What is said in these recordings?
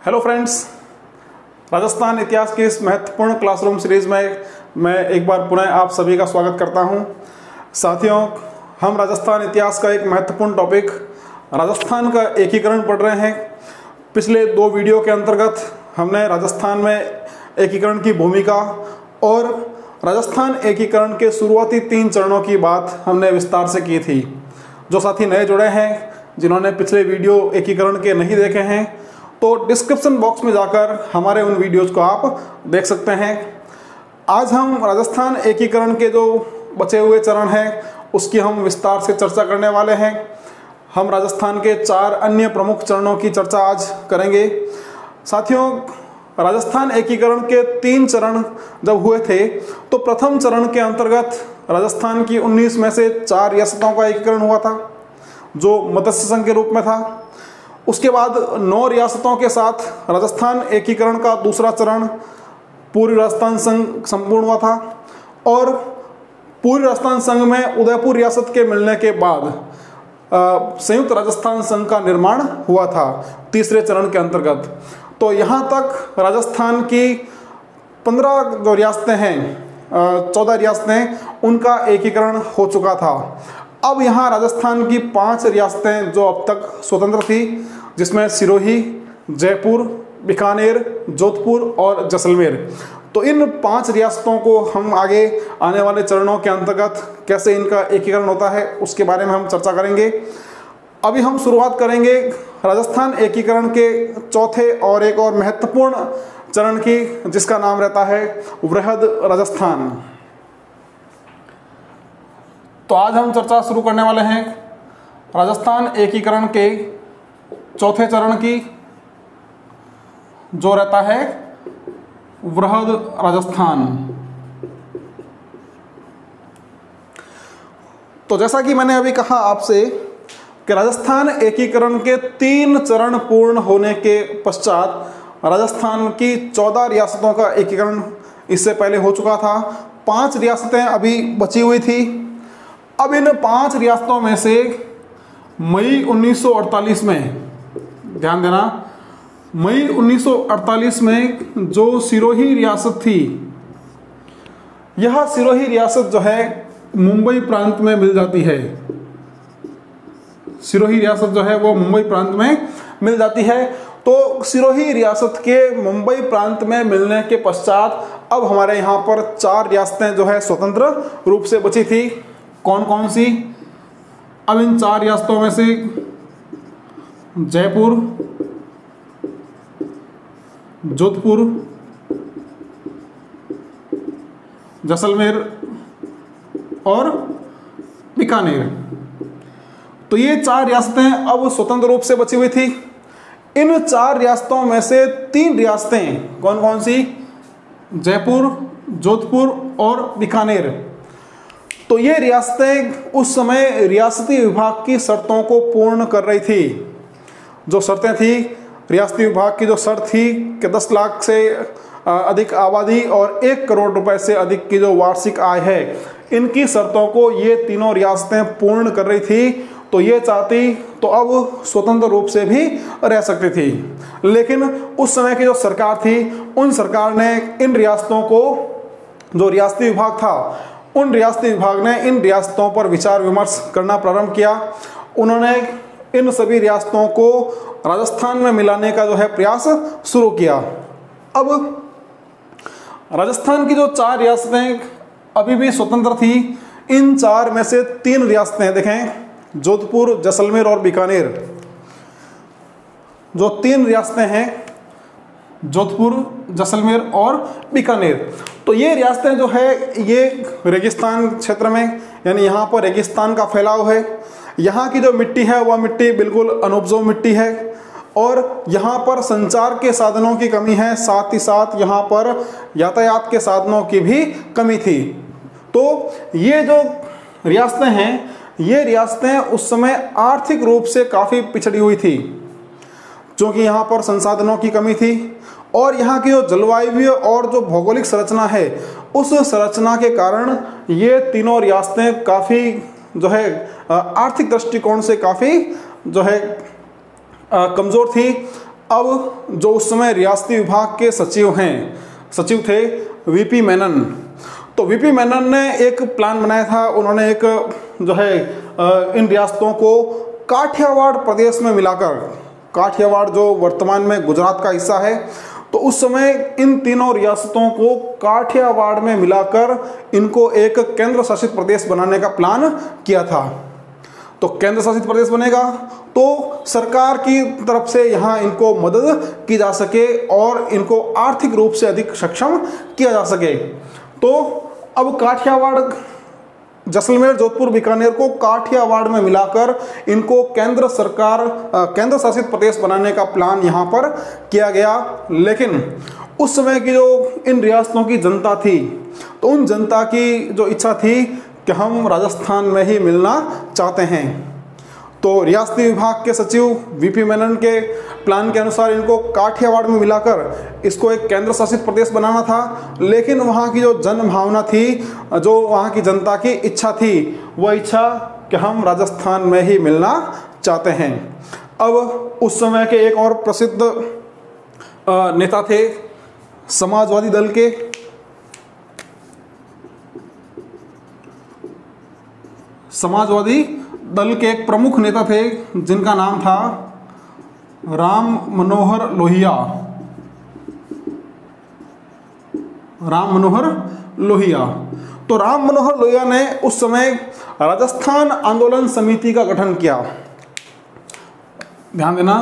Hello friends, Rajasthan इतिहास की इस महत्वपूर्ण क्लासरूम सीरीज में मैं एक बार पुनः आप सभी का स्वागत करता हूं। साथियों, हम राजस्थान इतिहास का एक महत्वपूर्ण टॉपिक राजस्थान का एकीकरण पढ़ रहे हैं। पिछले दो वीडियो के अंतर्गत हमने राजस्थान में एकीकरण की भूमिका और राजस्थान एकीकरण के शुरुआती 3 चरणों की बात हमने विस्तार से की थी। जो साथी नए जुड़े हैं, जिन्होंने पिछले वीडियो एकीकरण के नहीं देखे हैं, तो डिस्क्रिप्शन बॉक्स में जाकर हमारे उन वीडियोज़ को आप देख सकते हैं। आज हम राजस्थान एकीकरण के जो बचे हुए चरण हैं उसकी हम विस्तार से चर्चा करने वाले हैं। हम राजस्थान के 4 अन्य प्रमुख चरणों की चर्चा आज करेंगे। साथियों, राजस्थान एकीकरण के 3 चरण जब हुए थे तो प्रथम चरण के अंतर्गत राजस्थान की 19 में से 4 रियासतों का एकीकरण हुआ था, जो मत्स्य संघ के रूप में था। उसके बाद 9 रियासतों के साथ राजस्थान एकीकरण का दूसरा चरण पूर्वी राजस्थान संघ संपूर्ण हुआ था और पूर्वी राजस्थान संघ में उदयपुर रियासत के मिलने के बाद संयुक्त राजस्थान संघ का निर्माण हुआ था तीसरे चरण के अंतर्गत। तो यहाँ तक राजस्थान की 15 जो रियासतें हैं, 14 रियासतें, उनका एकीकरण हो चुका था। अब यहाँ राजस्थान की 5 रियासतें जो अब तक स्वतंत्र थी, जिसमें सिरोही, जयपुर, बीकानेर, जोधपुर और जैसलमेर। तो इन 5 रियासतों को हम आगे आने वाले चरणों के अंतर्गत कैसे इनका एकीकरण होता है उसके बारे में हम चर्चा करेंगे। अभी हम शुरुआत करेंगे राजस्थान एकीकरण के चौथे और एक और महत्वपूर्ण चरण की, जिसका नाम रहता है वृहद राजस्थान। तो आज हम चर्चा शुरू करने वाले हैं राजस्थान एकीकरण के चौथे चरण की, जो रहता है वृहद राजस्थान। तो जैसा कि मैंने अभी कहा आपसे कि राजस्थान एकीकरण के 3 चरण पूर्ण होने के पश्चात राजस्थान की 14 रियासतों का एकीकरण इससे पहले हो चुका था। 5 रियासतें अभी बची हुई थी। अब इन 5 रियासतों में से मई 1948 में, ध्यान देना, मई 1948 में जो सिरोही रियासत थी, यह सिरोही रियासत जो है मुंबई प्रांत में मिल जाती है। सिरोही रियासत जो है वो मुंबई प्रांत में मिल जाती है। तो सिरोही रियासत के मुंबई प्रांत में मिलने के पश्चात अब हमारे यहाँ पर 4 रियासतें जो है स्वतंत्र रूप से बची थी। कौन कौन सी? अब इन 4 रियासतों में से जयपुर, जोधपुर, जैसलमेर और बीकानेर, तो ये 4 रियासतें अब स्वतंत्र रूप से बची हुई थी। इन 4 रियासतों में से 3 रियासतें कौन कौन सी? जयपुर, जोधपुर और बीकानेर। तो ये रियासतें उस समय रियासती विभाग की शर्तों को पूर्ण कर रही थी। जो शर्तें थी रियासती विभाग की, जो शर्त थी कि 10 लाख से अधिक आबादी और 1 करोड़ रुपए से अधिक की जो वार्षिक आय है, इनकी शर्तों को ये तीनों रियासतें पूर्ण कर रही थी। तो ये चाहती तो अब स्वतंत्र रूप से भी रह सकती थी, लेकिन उस समय की जो सरकार थी, उन सरकार ने इन रियासतों को, जो रियासती विभाग था, उन रियासती विभाग ने इन रियासतों पर विचार विमर्श करना प्रारंभ किया। उन्होंने इन सभी रियासतों को राजस्थान में मिलाने का जो है प्रयास शुरू किया। अब राजस्थान की जो 4 रियासतें अभी भी स्वतंत्र थी, इन 4 में से 3 रियासतें देखें, जोधपुर, जैसलमेर और बीकानेर। जो 3 रियासतें हैं, जोधपुर, जैसलमेर और बीकानेर, तो ये रियासतें जो है ये रेगिस्तान क्षेत्र में, यानी यहाँ पर रेगिस्तान का फैलाव है। यहाँ की जो मिट्टी है वह मिट्टी बिल्कुल अनुपजाऊ मिट्टी है और यहाँ पर संचार के साधनों की कमी है, साथ ही साथ यहाँ पर यातायात के साधनों की भी कमी थी। तो ये जो रियासतें हैं, ये रियासतें उस समय आर्थिक रूप से काफ़ी पिछड़ी हुई थी, क्योंकि यहाँ पर संसाधनों की कमी थी और यहाँ की जो जलवायु और जो भौगोलिक संरचना है, उस संरचना के कारण ये तीनों रियासतें काफ़ी जो है आर्थिक दृष्टिकोण से काफ़ी जो है कमज़ोर थी। अब जो उस समय रियासती विभाग के सचिव थे वीपी मेनन। तो वीपी मेनन ने एक प्लान बनाया था। उन्होंने एक जो है इन रियासतों को काठियावाड़ प्रदेश में मिलाकर, काठियावाड़ जो वर्तमान में गुजरात का हिस्सा है, तो उस समय इन तीनों रियासतों को काठियावाड़ में मिलाकर इनको एक केंद्र शासित प्रदेश बनाने का प्लान किया था। तो केंद्र शासित प्रदेश बनेगा तो सरकार की तरफ से यहाँ इनको मदद की जा सके और इनको आर्थिक रूप से अधिक सक्षम किया जा सके। तो अब काठियावाड़, जैसलमेर, जोधपुर, बीकानेर को काठियावाड़ में मिलाकर इनको केंद्र शासित प्रदेश बनाने का प्लान यहाँ पर किया गया। लेकिन उस समय की जो इन रियासतों की जनता थी, तो उन जनता की जो इच्छा थी कि हम राजस्थान में ही मिलना चाहते हैं। तो रियासती विभाग के सचिव वीपी मेनन के प्लान के अनुसार इनको काठियावाड़ में मिलाकर इसको एक केंद्र शासित प्रदेश बनाना था। लेकिन वहाँ की जो जन भावना थी, जो वहाँ की जनता की इच्छा थी, वह इच्छा कि हम राजस्थान में ही मिलना चाहते हैं। अब उस समय के एक और प्रसिद्ध नेता थे समाजवादी दल के, एक प्रमुख नेता थे जिनका नाम था राम मनोहर लोहिया। तो राम मनोहर लोहिया ने उस समय राजस्थान आंदोलन समिति का गठन किया। ध्यान देना,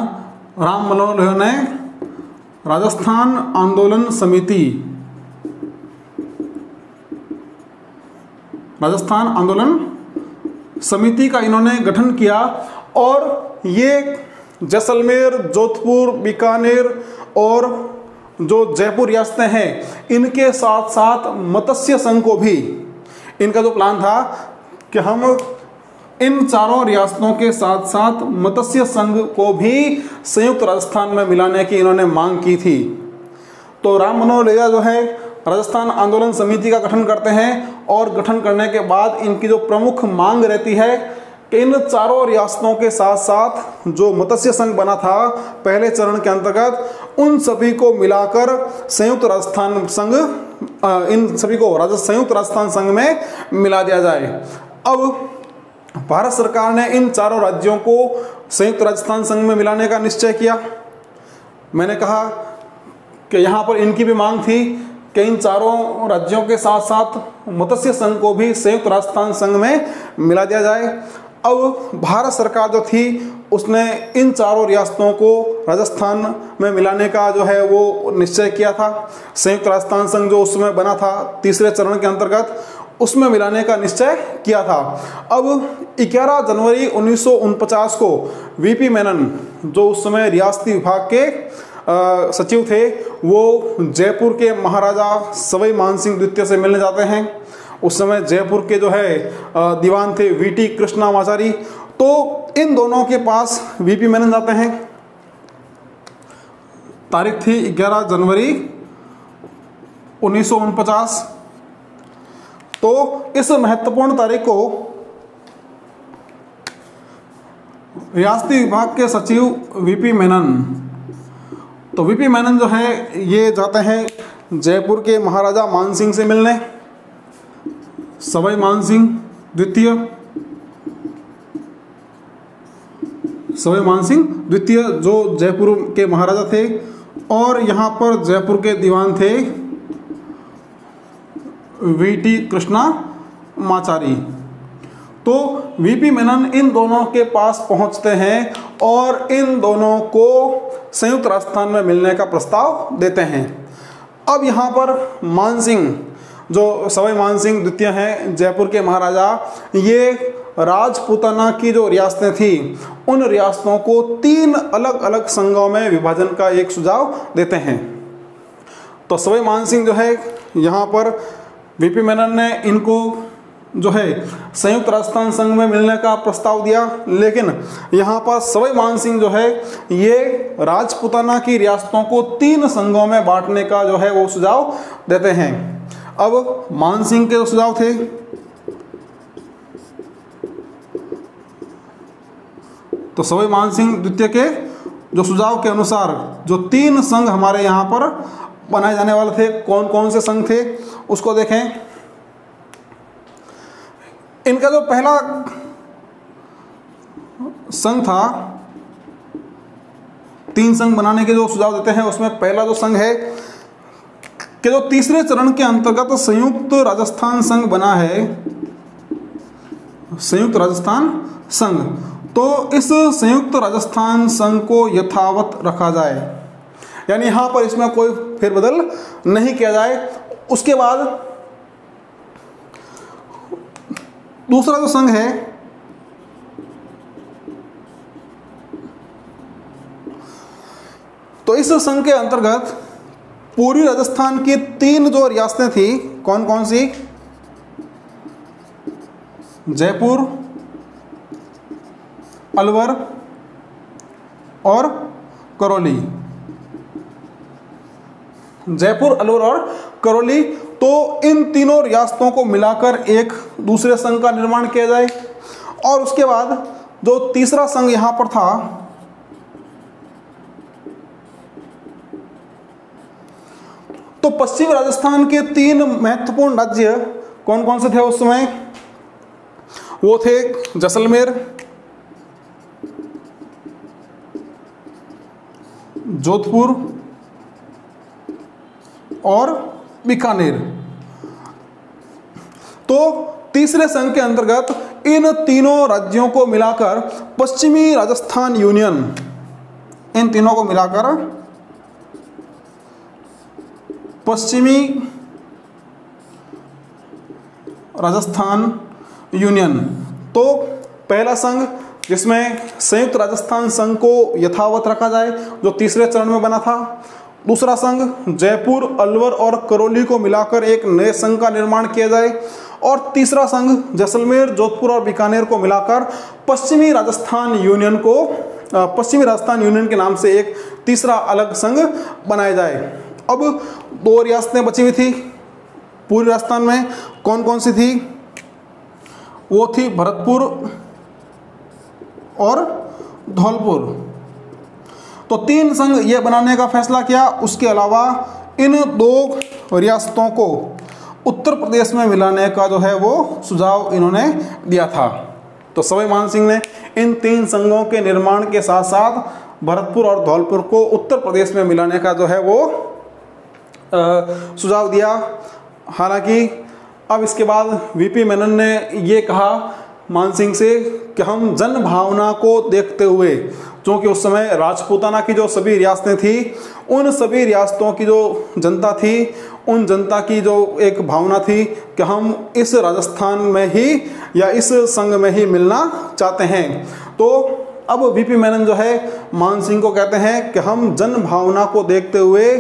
राम मनोहर लोहिया ने राजस्थान आंदोलन समिति का इन्होंने गठन किया। और ये जैसलमेर, जोधपुर, बीकानेर और जो जयपुर रियासतें हैं, इनके साथ साथ मत्स्य संघ को भी, इनका जो प्लान था कि हम इन चारों रियासतों के साथ साथ मत्स्य संघ को भी संयुक्त राजस्थान में मिलाने की इन्होंने मांग की थी। तो राम मनोहर लोहिया जो है राजस्थान आंदोलन समिति का गठन करते हैं और गठन करने के बाद इनकी जो प्रमुख मांग रहती है कि इन चारों रियासतों के साथ साथ जो मत्स्य संघ बना था पहले चरण के अंतर्गत, उन सभी को मिलाकर संयुक्त राजस्थान संघ, इन सभी को संयुक्त राजस्थान संघ में मिला दिया जाए। अब भारत सरकार ने इन चारों राज्यों को संयुक्त राजस्थान संघ में मिलाने का निश्चय किया। मैंने कहा कि यहाँ पर इनकी भी मांग थी कि इन चारों राज्यों के साथ साथ मत्स्य संघ को भी संयुक्त राजस्थान संघ में मिला दिया जाए। अब भारत सरकार जो थी उसने इन चारों रियासतों को राजस्थान में मिलाने का जो है वो निश्चय किया था। संयुक्त राजस्थान संघ जो उस समय बना था तीसरे चरण के अंतर्गत, उसमें मिलाने का निश्चय किया था। अब 11 जनवरी 1949 को वीपी मेनन, जो उस समय रियासती विभाग के सचिव थे, वो जयपुर के महाराजा सवाई मानसिंह द्वितीय से मिलने जाते हैं। उस समय जयपुर के जो है दीवान थे वीटी कृष्णामाचारी। तो इन दोनों के पास वीपी मेनन जाते हैं। तारीख थी 11 जनवरी 1949। तो इस महत्वपूर्ण तारीख को रियासती विभाग के सचिव वीपी मेनन जो है ये जाते हैं जयपुर के महाराजा मानसिंह से मिलने, सवाई मानसिंह द्वितीय जो जयपुर के महाराजा थे, और यहाँ पर जयपुर के दीवान थे वीटी कृष्णामाचारी। तो वीपी मेनन इन दोनों के पास पहुंचते हैं और इन दोनों को संयुक्त राजस्थान में मिलने का प्रस्ताव देते हैं। अब यहाँ पर मानसिंह, जो सवाई मानसिंह द्वितीय हैं जयपुर के महाराजा, ये राजपूताना की जो रियासतें थी उन रियासतों को 3 अलग अलग संघों में विभाजन का एक सुझाव देते हैं। तो सवाई मानसिंह जो है यहाँ पर वीपी मेनन ने इनको जो है संयुक्त राजस्थान संघ में मिलने का प्रस्ताव दिया, लेकिन यहाँ पर सवाई मानसिंह जो है ये राजपूताना की रियासतों को 3 संघों में बांटने का जो है वो सुझाव देते हैं। अब मानसिंह के जो सुझाव थे, तो सवाई मानसिंह द्वितीय के जो सुझाव के अनुसार जो 3 संघ हमारे यहाँ पर बनाए जाने वाले थे, कौन कौन से संघ थे उसको देखें। इनका जो पहला संघ था, 3 संघ बनाने के जो सुझाव देते हैं, उसमें पहला जो संघ है कि जो तीसरे चरण के अंतर्गत संयुक्त राजस्थान संघ बना है, संयुक्त राजस्थान संघ, तो इस संयुक्त राजस्थान संघ को यथावत रखा जाए, यानी यहां पर इसमें कोई फेरबदल नहीं किया जाए। उसके बाद दूसरा जो संघ है तो इस संघ के अंतर्गत पूर्वी राजस्थान की 3 जो रियासतें थी, कौन कौन सी, जयपुर, अलवर और करौली, जयपुर, अलवर और करौली, तो इन तीनों रियासतों को मिलाकर एक दूसरे संघ का निर्माण किया जाए। और उसके बाद जो तीसरा संघ यहां पर था, तो पश्चिम राजस्थान के 3 महत्वपूर्ण राज्य कौन कौन से थे उस समय, वो थे जैसलमेर, जोधपुर और बीकानेर। तो तीसरे संघ के अंतर्गत इन तीनों राज्यों को मिलाकर पश्चिमी राजस्थान यूनियन, इन तीनों को मिलाकर पश्चिमी राजस्थान यूनियन, तो पहला संघ जिसमें संयुक्त राजस्थान संघ को यथावत रखा जाए, जो तीसरे चरण में बना था। दूसरा संघ जयपुर, अलवर और करौली को मिलाकर एक नए संघ का निर्माण किया जाए। और तीसरा संघ जैसलमेर, जोधपुर और बीकानेर को मिलाकर पश्चिमी राजस्थान यूनियन को, पश्चिमी राजस्थान यूनियन के नाम से एक तीसरा अलग संघ बनाया जाए। अब 2 रियासतें बची हुई थी पूर्वी राजस्थान में, कौन कौन सी थी, वो थी भरतपुर और धौलपुर। तो 3 संघ ये बनाने का फैसला किया। उसके अलावा इन 2 रियासतों को उत्तर प्रदेश में मिलाने का जो है वो सुझाव इन्होंने दिया था। तो सवाई मान सिंह ने इन 3 संघों के निर्माण के साथ साथ भरतपुर और धौलपुर को उत्तर प्रदेश में मिलाने का जो है वो सुझाव दिया। हालांकि अब इसके बाद वीपी मेनन ने ये कहा मान सिंह से कि हम जन भावना को देखते हुए, क्योंकि उस समय राजपूताना की जो सभी रियासतें थी, उन सभी रियासतों की जो जनता थी, उन जनता की जो एक भावना थी कि हम इस राजस्थान में ही या इस संघ में ही मिलना चाहते हैं। तो अब वीपी मेनन जो है मान सिंह को कहते हैं कि हम जन भावना को देखते हुए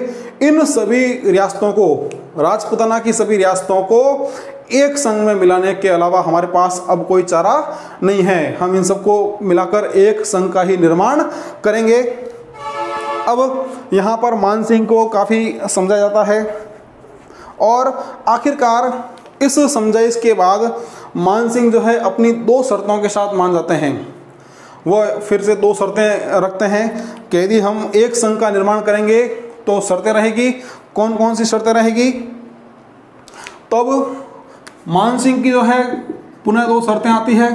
इन सभी रियासतों को, राजपूताना की सभी रियासतों को एक संघ में मिलाने के अलावा हमारे पास अब कोई चारा नहीं है, हम इन सबको मिलाकर एक संघ का ही निर्माण करेंगे। अब यहाँ पर मान सिंह को काफ़ी समझाया जाता है और आखिरकार इस समझाइश के बाद मान सिंह जो है अपनी 2 शर्तों के साथ मान जाते हैं। वो फिर से 2 शर्तें रखते हैं कि यदि हम एक संघ का निर्माण करेंगे तो शर्तें रहेगी। कौन कौन सी शर्तें रहेगी? तब मान सिंह की जो है पुनः 2 शर्तें आती है।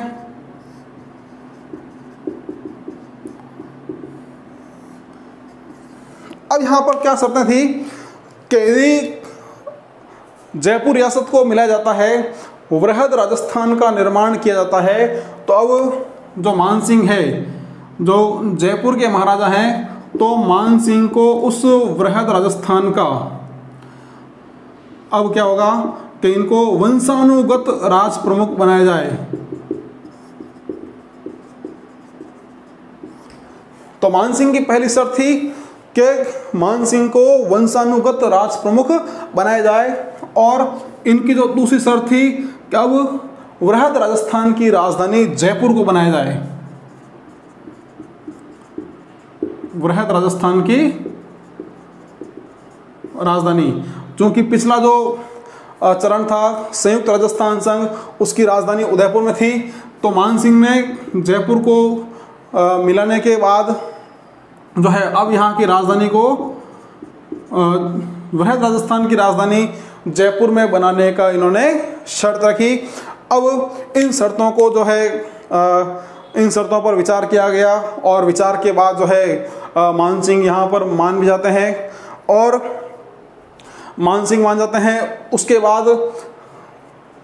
अब यहां पर क्या शर्तें थी कि यदि जयपुर रियासत को मिलाया जाता है, वृहद राजस्थान का निर्माण किया जाता है, तो अब जो मान सिंह है, जो जयपुर के महाराजा हैं, तो मान सिंह को उस वृहद राजस्थान का अब क्या होगा कि इनको वंशानुगत राज प्रमुख बनाया जाए। तो मान सिंह की पहली शर्त थी कि मान सिंह को वंशानुगत राज प्रमुख बनाया जाए, और इनकी जो दूसरी शर्त थी कि अब वृहद राजस्थान की राजधानी जयपुर को बनाया जाए। वृहद राजस्थान की राजधानी, क्योंकि पिछला जो चरण था संयुक्त राजस्थान संघ, उसकी राजधानी उदयपुर में थी। तो मान सिंह ने जयपुर को मिलाने के बाद जो है अब यहाँ की राजधानी को वृहद राजस्थान की राजधानी जयपुर में बनाने का इन्होंने शर्त रखी। अब इन शर्तों को जो है इन शर्तों पर विचार किया गया और विचार के बाद जो है मान सिंह यहाँ पर मान भी जाते हैं और मान सिंह मान जाते हैं। उसके बाद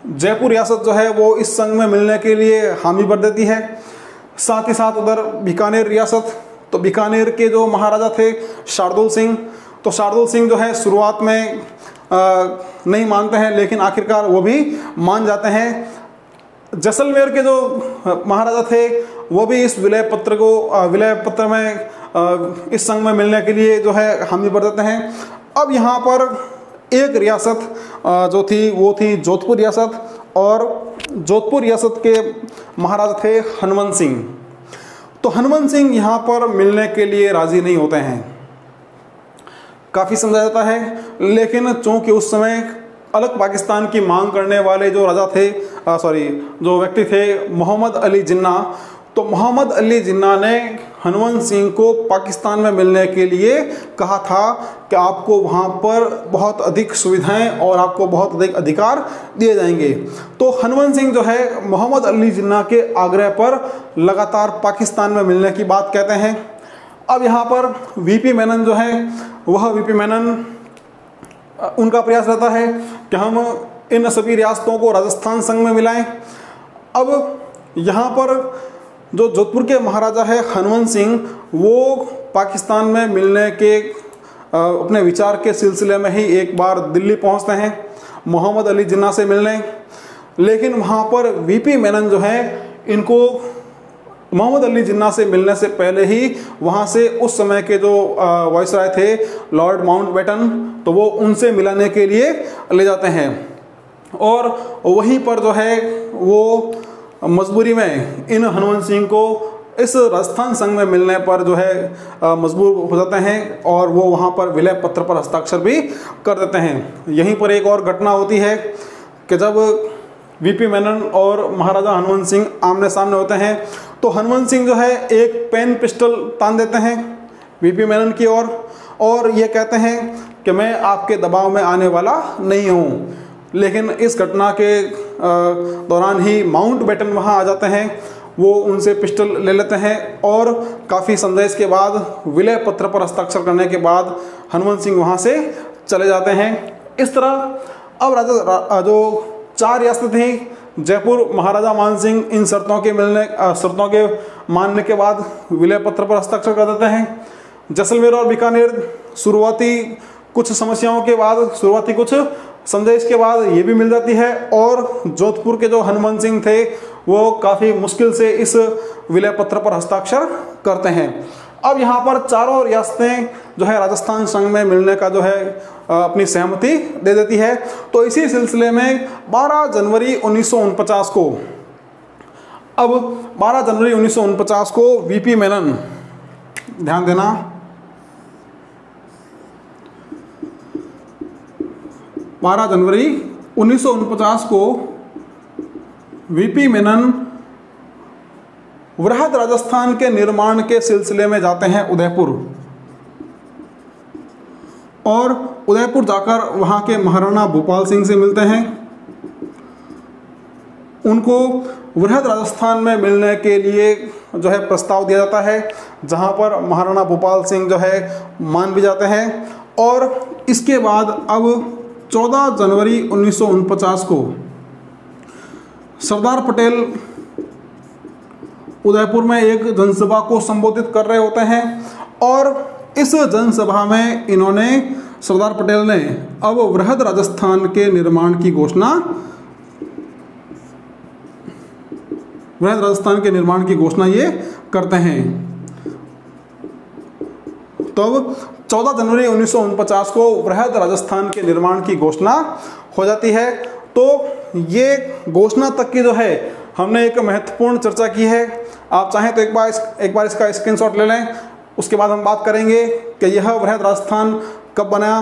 जयपुर रियासत जो है वो इस संघ में मिलने के लिए हामी भर देती है। साथ ही साथ उधर बीकानेर रियासत, तो बीकानेर के जो महाराजा थे शार्दुल सिंह, तो शार्दुल सिंह जो है शुरुआत में नहीं मानते हैं लेकिन आखिरकार वो भी मान जाते हैं। जैसलमेर के जो महाराजा थे वो भी इस विलय पत्र में इस संघ में मिलने के लिए जो है हामी भर देते हैं। अब यहाँ पर एक रियासत जो थी वो थी जोधपुर रियासत, और जोधपुर रियासत के महाराजा थे हनुमंत सिंह। तो हनुमंत सिंह यहाँ पर मिलने के लिए राजी नहीं होते हैं, काफ़ी समझा जाता है, लेकिन चूंकि उस समय अलग पाकिस्तान की मांग करने वाले जो राजा थे जो व्यक्ति थे मोहम्मद अली जिन्ना, तो मोहम्मद अली जिन्ना ने हनुमंत सिंह को पाकिस्तान में मिलने के लिए कहा था कि आपको वहाँ पर बहुत अधिक सुविधाएं और आपको बहुत अधिक अधिकार दिए जाएंगे। तो हनुमंत सिंह जो है मोहम्मद अली जिन्ना के आग्रह पर लगातार पाकिस्तान में मिलने की बात कहते हैं। अब यहाँ पर वीपी मेनन जो है वह वीपी मेनन उनका प्रयास रहता है कि हम इन सभी रियासतों को राजस्थान संघ में मिलाएं। अब यहाँ पर जो जोधपुर के महाराजा है हनुमंत सिंह, वो पाकिस्तान में मिलने के अपने विचार के सिलसिले में ही एक बार दिल्ली पहुँचते हैं मोहम्मद अली जिन्ना से मिलने, लेकिन वहाँ पर वीपी मेनन जो है इनको मोहम्मद अली जिन्ना से मिलने से पहले ही वहाँ से उस समय के जो वायसराय थे लॉर्ड माउंटबेटन, तो वो उनसे मिलाने के लिए ले जाते हैं और वहीं पर जो है वो मजबूरी में इन हनुमंत सिंह को इस राजस्थान संघ में मिलने पर जो है मजबूर हो जाते हैं और वो वहाँ पर विलय पत्र पर हस्ताक्षर भी कर देते हैं। यहीं पर एक और घटना होती है कि जब वीपी मेनन और महाराजा हनुमंत सिंह आमने सामने होते हैं तो हनुमंत सिंह जो है एक पेन पिस्टल तान देते हैं वीपी मेनन की ओर और ये कहते हैं कि मैं आपके दबाव में आने वाला नहीं हूँ। लेकिन इस घटना के दौरान ही माउंटबेटन वहाँ आ जाते हैं, वो उनसे पिस्टल ले लेते हैं और काफ़ी संदेश के बाद विलय पत्र पर हस्ताक्षर करने के बाद हनुमंत सिंह वहाँ से चले जाते हैं। इस तरह अब जो 4 रियासतें थीं, जयपुर महाराजा मान सिंह इन शर्तों के मानने के बाद विलय पत्र पर हस्ताक्षर कर देते हैं। जैसलमेर और बीकानेर शुरुआती कुछ समस्याओं के बाद, शुरुआती कुछ संदेश के बाद ये भी मिल जाती है और जोधपुर के जो हनुमंत सिंह थे वो काफ़ी मुश्किल से इस विलय पत्र पर हस्ताक्षर करते हैं। अब यहाँ पर चारों रियासतें जो है राजस्थान संघ में मिलने का जो है अपनी सहमति दे देती है। तो इसी सिलसिले में 12 जनवरी 1949 को, अब 12 जनवरी 1949 को वीपी मेनन, ध्यान देना, 12 जनवरी 1949 को वीपी मेनन वृहद राजस्थान के निर्माण के सिलसिले में जाते हैं उदयपुर और उदयपुर जाकर वहाँ के महाराणा भूपाल सिंह से मिलते हैं। उनको वृहद राजस्थान में मिलने के लिए जो है प्रस्ताव दिया जाता है, जहाँ पर महाराणा भूपाल सिंह जो है मान भी जाते हैं। और इसके बाद अब 14 जनवरी 1949 को सरदार पटेल उदयपुर में एक जनसभा को संबोधित कर रहे होते हैं और इस जनसभा में इन्होंने, सरदार पटेल ने अब वृहद राजस्थान के निर्माण की घोषणा, वृहद राजस्थान के निर्माण की घोषणा ये करते हैं। तब 14 जनवरी 1949 को वृहद राजस्थान के निर्माण की घोषणा हो जाती है। तो ये घोषणा तक की जो है हमने एक महत्वपूर्ण चर्चा की है। आप चाहें तो एक बार इसका स्क्रीनशॉट ले लें, उसके बाद हम बात करेंगे कि यह वृहद राजस्थान कब बना,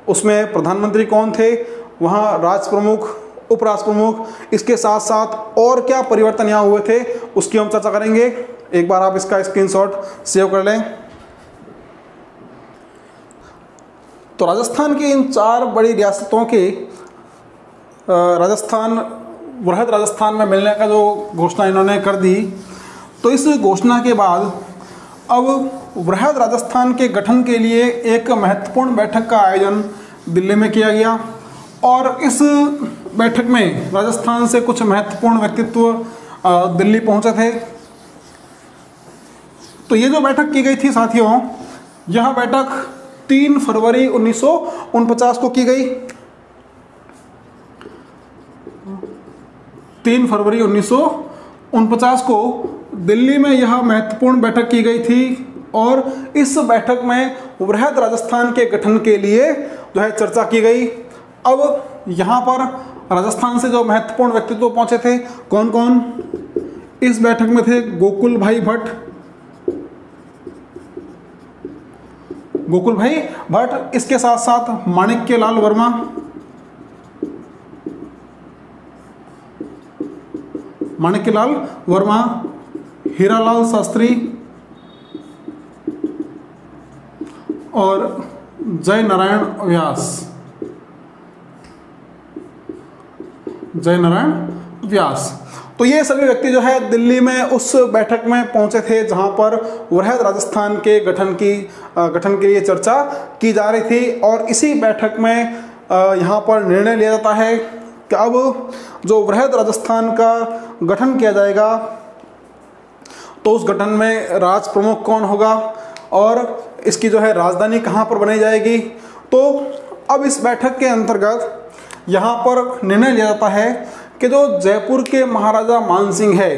उसमें प्रधानमंत्री कौन थे, वहाँ राज प्रमुख, उपराष्ट्र प्रमुख, इसके साथ साथ और क्या परिवर्तन यहाँ हुए थे, उसकी हम चर्चा करेंगे। एक बार आप इसका स्क्रीनशॉट सेव कर लें। तो राजस्थान की इन 4 बड़ी रियासतों के वृहद राजस्थान में मिलने का जो घोषणा इन्होंने कर दी, तो इस घोषणा के बाद अब वृहद राजस्थान के गठन के लिए एक महत्वपूर्ण बैठक का आयोजन दिल्ली में किया गया और इस बैठक में राजस्थान से कुछ महत्वपूर्ण व्यक्तित्व दिल्ली पहुंचे थे। तो ये जो बैठक की गई थी साथियों, यह बैठक 3 फरवरी 1949 को की गई। 3 फरवरी 1949 को दिल्ली में यह महत्वपूर्ण बैठक की गई थी और इस बैठक में वृहद राजस्थान के गठन के लिए जो है चर्चा की गई। अब यहाँ पर राजस्थान से जो महत्वपूर्ण व्यक्तित्व पहुंचे थे, कौन कौन इस बैठक में थे? गोकुल भाई भट्ट, इसके साथ साथ माणिक्यलाल वर्मा, हीरालाल शास्त्री और जय नारायण व्यास। तो ये सभी व्यक्ति जो है दिल्ली में उस बैठक में पहुंचे थे जहां पर वृहद राजस्थान के गठन के लिए चर्चा की जा रही थी। और इसी बैठक में यहाँ पर निर्णय लिया जाता है कि अब जो वृहद राजस्थान का गठन किया जाएगा तो उस गठन में राज प्रमुख कौन होगा और इसकी जो है राजधानी कहाँ पर बनाई जाएगी। तो अब इस बैठक के अंतर्गत यहाँ पर निर्णय लिया जाता है कि जो जयपुर के महाराजा मानसिंह है,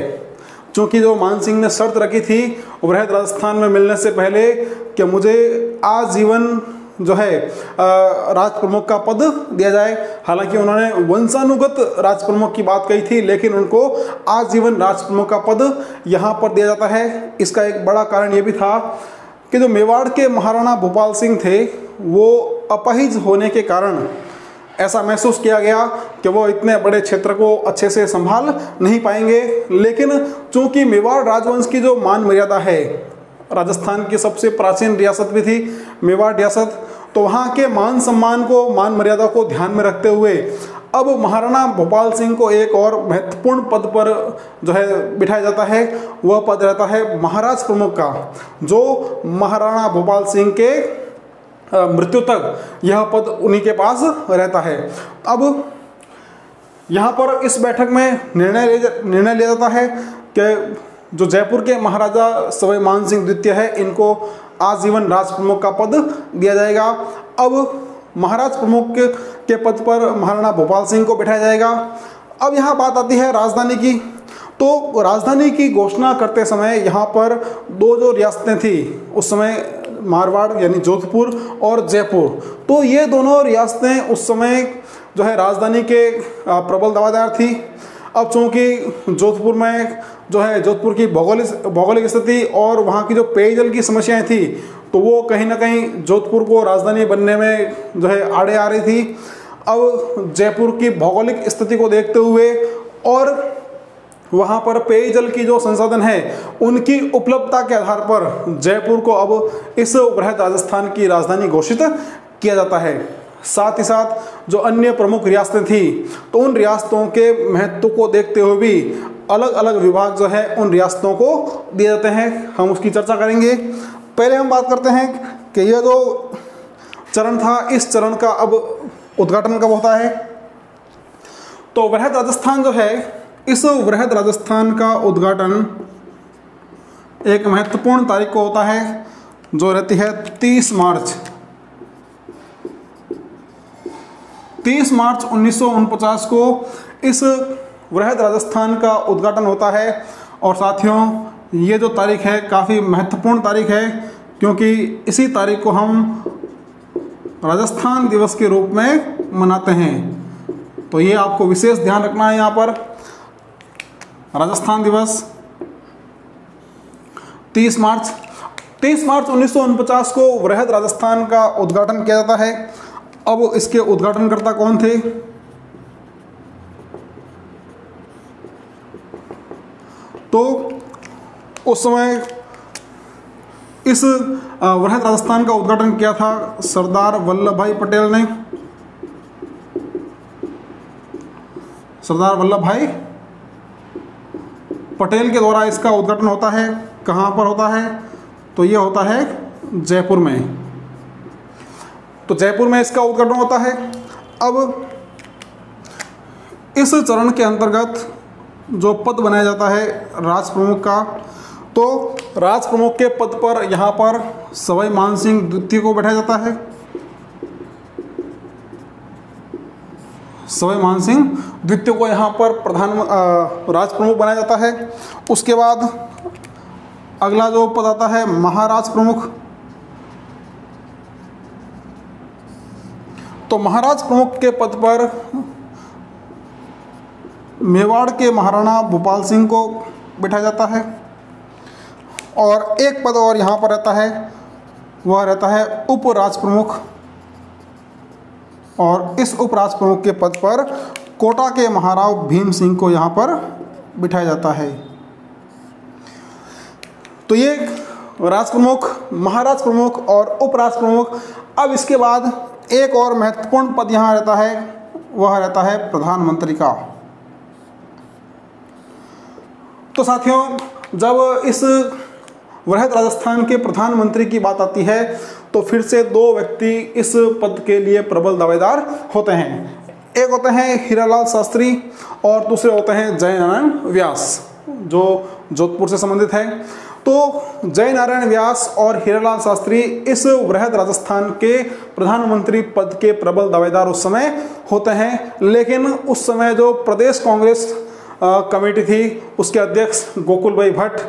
चूँकि जो मानसिंह ने शर्त रखी थी वृहद राजस्थान में मिलने से पहले कि मुझे आजीवन जो है राज प्रमुख का पद दिया जाए। हालांकि उन्होंने वंशानुगत राज प्रमुख की बात कही थी, लेकिन उनको आजीवन राज प्रमुख का पद यहाँ पर दिया जाता है। इसका एक बड़ा कारण ये भी था कि जो मेवाड़ के महाराणा भोपाल सिंह थे वो अपाहिज होने के कारण ऐसा महसूस किया गया कि वो इतने बड़े क्षेत्र को अच्छे से संभाल नहीं पाएंगे। लेकिन चूंकि मेवाड़ राजवंश की जो मान मर्यादा है, राजस्थान की सबसे प्राचीन रियासत भी थी मेवाड़ रियासत, तो वहाँ के मान सम्मान को, मान मर्यादा को ध्यान में रखते हुए अब महाराणा भोपाल सिंह को एक और महत्वपूर्ण पद पर जो है बिठाया जाता है। वह पद रहता है महाराज प्रमुख का, जो महाराणा भोपाल सिंह के मृत्यु तक यह पद उन्हीं के पास रहता है। अब यहाँ पर इस बैठक में निर्णय लिया जाता है कि जो जयपुर के महाराजा सवाई मानसिंह द्वितीय है, इनको आजीवन राज प्रमुख का पद दिया जाएगा। अब महाराज प्रमुख के पद पर महाराणा भोपाल सिंह को बिठाया जाएगा। अब यहाँ बात आती है राजधानी की। तो राजधानी की घोषणा करते समय यहाँ पर 2 जो रियासतें थी उस समय, मारवाड़ यानी जोधपुर और जयपुर, तो ये दोनों रियासतें उस समय जो है राजधानी के प्रबल दावेदार थी। अब चूँकि जोधपुर में जो है जोधपुर की भौगोलिक स्थिति और वहाँ की जो पेयजल की समस्याएं थी, तो वो कहीं ना कहीं जोधपुर को राजधानी बनने में जो है आड़े आ रही थी। अब जयपुर की भौगोलिक स्थिति को देखते हुए और वहाँ पर पेयजल की जो संसाधन है उनकी उपलब्धता के आधार पर जयपुर को अब इस वृहद राजस्थान की राजधानी घोषित किया जाता है। साथ ही साथ जो अन्य प्रमुख रियासतें थी, तो उन रियासतों के महत्व को देखते हुए भी अलग अलग विभाग जो है उन रियासतों को दिए जाते हैं। हम उसकी चर्चा करेंगे। पहले हम बात करते हैं कि यह जो चरण था, इस चरण का अब उद्घाटन कब होता है। तो वृहद राजस्थान जो है, इस वृहद राजस्थान का उद्घाटन एक महत्वपूर्ण तारीख को होता है, जो रहती है 30 मार्च 1949 को इस वृहद राजस्थान का उद्घाटन होता है। और साथियों, ये जो तारीख है काफ़ी महत्वपूर्ण तारीख है, क्योंकि इसी तारीख को हम राजस्थान दिवस के रूप में मनाते हैं। तो ये आपको विशेष ध्यान रखना है। यहाँ पर राजस्थान दिवस 30 मार्च 1949 को वृहद राजस्थान का उद्घाटन किया जाता है। अब इसके उद्घाटनकर्ता कौन थे? तो उस समय इस वृहद राजस्थान का उद्घाटन किया था सरदार वल्लभ भाई पटेल ने। सरदार वल्लभ भाई पटेल के द्वारा इसका उद्घाटन होता है। कहाँ पर होता है? तो ये होता है जयपुर में। तो जयपुर में इसका उद्घाटन होता है। अब इस चरण के अंतर्गत जो पद बनाया जाता है राष्ट्र प्रमुख का, तो राष्ट्र प्रमुख के पद पर यहाँ पर सवाई मानसिंह द्वितीय को बैठाया जाता है। सवाई मानसिंह द्वितीय को यहाँ पर राष्ट्र प्रमुख बनाया जाता है। उसके बाद अगला जो पद आता है महाराष्ट्र प्रमुख। तो महाराष्ट्र प्रमुख के पद पर मेवाड़ के महाराणा भूपाल सिंह को बिठाया जाता है। और एक पद और यहाँ पर रहता है, वह रहता है उप राष्ट्र प्रमुख। और इस उप राष्ट्र प्रमुख के पद पर कोटा के महाराव भीम सिंह को यहाँ पर बिठाया जाता है। तो ये राष्ट्र प्रमुख, महाराष्ट्र प्रमुख और उप राष्ट्र प्रमुख। अब इसके बाद एक और महत्वपूर्ण पद यहाँ रहता है, वह रहता है प्रधानमंत्री का। तो साथियों, जब इस वृहद राजस्थान के प्रधानमंत्री की बात आती है तो फिर से दो व्यक्ति इस पद के लिए प्रबल दावेदार होते हैं। एक होते हैं हीरालाल शास्त्री और दूसरे होते हैं जय नारायण व्यास, जो जोधपुर से संबंधित है। तो जय नारायण व्यास और हीरालाल शास्त्री इस वृहद राजस्थान के प्रधानमंत्री पद के प्रबल दावेदार उस समय होते हैं। लेकिन उस समय जो प्रदेश कांग्रेस कमेटी थी, उसके अध्यक्ष गोकुल भाई भट्ट,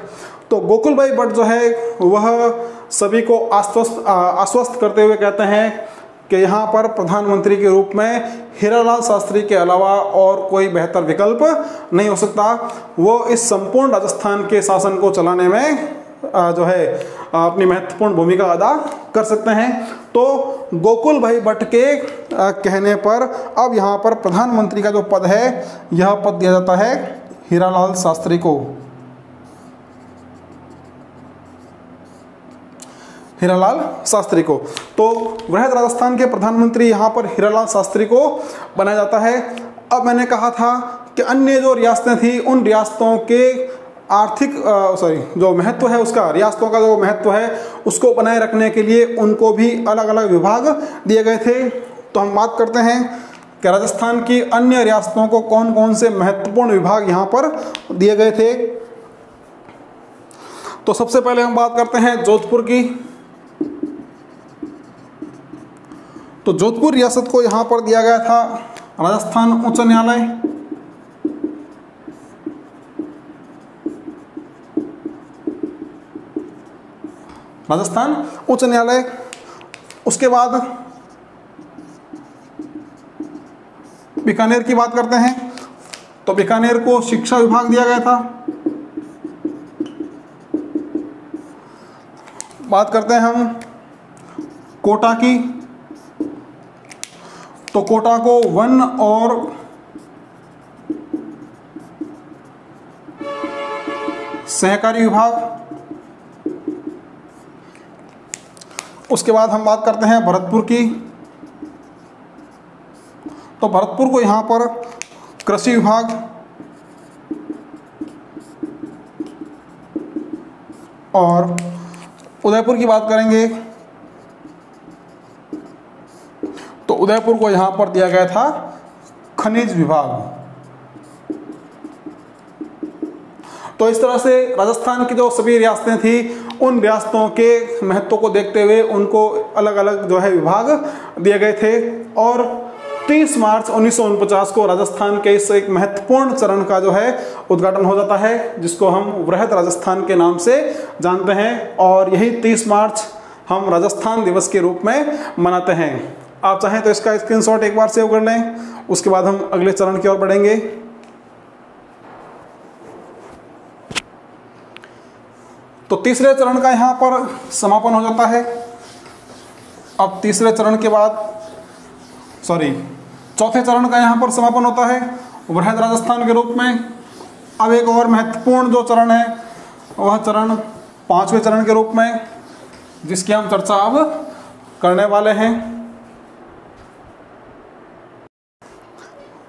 तो गोकुल भाई भट्ट जो है वह सभी को आश्वस्त करते हुए कहते हैं कि यहाँ पर प्रधानमंत्री के रूप में हीरालाल शास्त्री के अलावा और कोई बेहतर विकल्प नहीं हो सकता। वो इस संपूर्ण राजस्थान के शासन को चलाने में जो है अपनी महत्वपूर्ण भूमिका अदा कर सकते हैं। तो गोकुल भाई भट्ट के कहने पर अब यहाँ पर प्रधानमंत्री का जो पद है, यह पद दिया जाता है हीरालाल शास्त्री को। हीरालाल शास्त्री को। तो वृहद राजस्थान के प्रधानमंत्री यहाँ पर हीरालाल शास्त्री को बनाया जाता है। अब मैंने कहा था कि अन्य जो रियासतें थी, उन रियासतों के आर्थिक जो महत्व है, उसका रियासतों का जो महत्व है उसको बनाए रखने के लिए उनको भी अलग अलग विभाग दिए गए थे। तो हम बात करते हैं कि राजस्थान की अन्य रियासतों को कौन कौन से महत्वपूर्ण विभाग यहाँ पर दिए गए थे। तो सबसे पहले हम बात करते हैं जोधपुर की। तो जोधपुर रियासत को यहाँ पर दिया गया था राजस्थान उच्च न्यायालय। राजस्थान उच्च न्यायालय। उसके बाद बीकानेर की बात करते हैं। तो बीकानेर को शिक्षा विभाग दिया गया था। बात करते हैं हम कोटा की। तो कोटा को वन और सहकारी विभाग। उसके बाद हम बात करते हैं भरतपुर की। तो भरतपुर को यहाँ पर कृषि विभाग। और उदयपुर की बात करेंगे तो उदयपुर को यहाँ पर दिया गया था खनिज विभाग। तो इस तरह से राजस्थान की जो सभी रियासतें थी, उन रियासतों के महत्व को देखते हुए उनको अलग अलग जो है विभाग दिए गए थे। और 30 मार्च 1949 को राजस्थान के इस एक महत्वपूर्ण चरण का जो है उद्घाटन हो जाता है, जिसको हम वृहद राजस्थान के नाम से जानते हैं। और यही 30 मार्च हम राजस्थान दिवस के रूप में मनाते हैं। आप चाहें तो इसका स्क्रीनशॉट एक बार सेव कर लें, उसके बाद हम अगले चरण की ओर बढ़ेंगे। तो तीसरे चरण का यहाँ पर समापन हो जाता है। अब तीसरे चरण के बाद चौथे चरण का यहाँ पर समापन होता है वृहद राजस्थान के रूप में। अब एक और महत्वपूर्ण जो चरण है, वह चरण 5वें चरण के रूप में जिसकी हम चर्चा अब करने वाले हैं।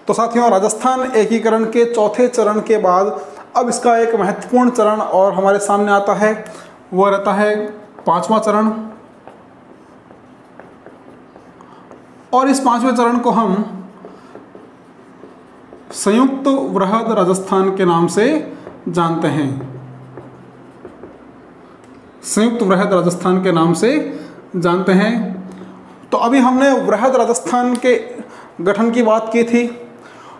तो साथियों, राजस्थान एकीकरण के चौथे चरण के बाद अब इसका एक महत्वपूर्ण चरण और हमारे सामने आता है, वो रहता है पांचवा चरण। और इस पांचवें चरण को हम संयुक्त वृहद राजस्थान के नाम से जानते हैं। संयुक्त वृहद राजस्थान के नाम से जानते हैं। तो अभी हमने वृहद राजस्थान के गठन की बात की थी।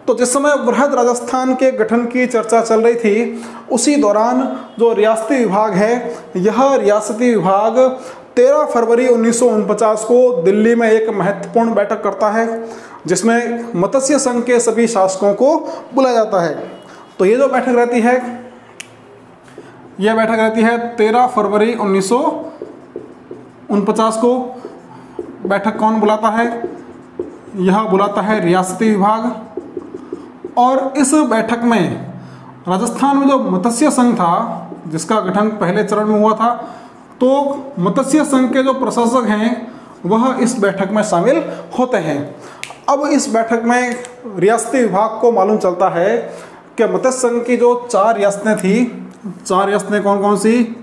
तो जिस समय वृहद राजस्थान के गठन की चर्चा चल रही थी, उसी दौरान जो रियासती विभाग है, यह रियासती विभाग 13 फरवरी 1949 को दिल्ली में एक महत्वपूर्ण बैठक करता है, जिसमें मत्स्य संघ के सभी शासकों को बुलाया जाता है। तो ये जो बैठक रहती है, यह बैठक रहती है 13 फरवरी 1949 को। बैठक कौन बुलाता है? यह बुलाता है रियासती विभाग। और इस बैठक में राजस्थान में जो मत्स्य संघ था, जिसका गठन पहले चरण में हुआ था, तो मत्स्य संघ के जो प्रशासक हैं वह इस बैठक में शामिल होते हैं। अब इस बैठक में रियासती विभाग को मालूम चलता है कि मत्स्य संघ की जो 4 रियासतें थी, 4 रियासतें कौन कौन सी?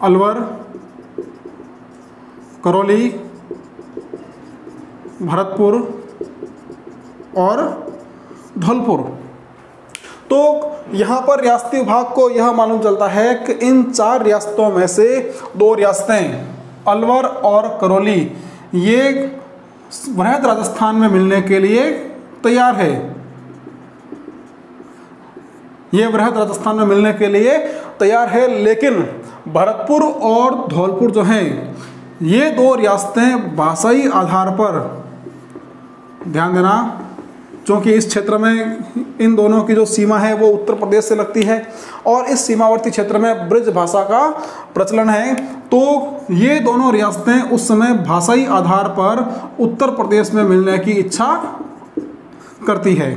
अलवर, करौली, भरतपुर और धौलपुर। तो यहाँ पर रियासती विभाग को यह मालूम चलता है कि इन 4 रियासतों में से 2 रियासतें अलवर और करौली ये वृहद राजस्थान में मिलने के लिए तैयार है। ये वृहद राजस्थान में मिलने के लिए तैयार है, लेकिन भरतपुर और धौलपुर जो हैं, ये 2 रियासतें भाषाई आधार पर, ध्यान देना, क्योंकि इस क्षेत्र में इन दोनों की जो सीमा है वो उत्तर प्रदेश से लगती है और इस सीमावर्ती क्षेत्र में ब्रज भाषा का प्रचलन है। तो ये दोनों रियासतें उस समय भाषाई आधार पर उत्तर प्रदेश में मिलने की इच्छा करती है।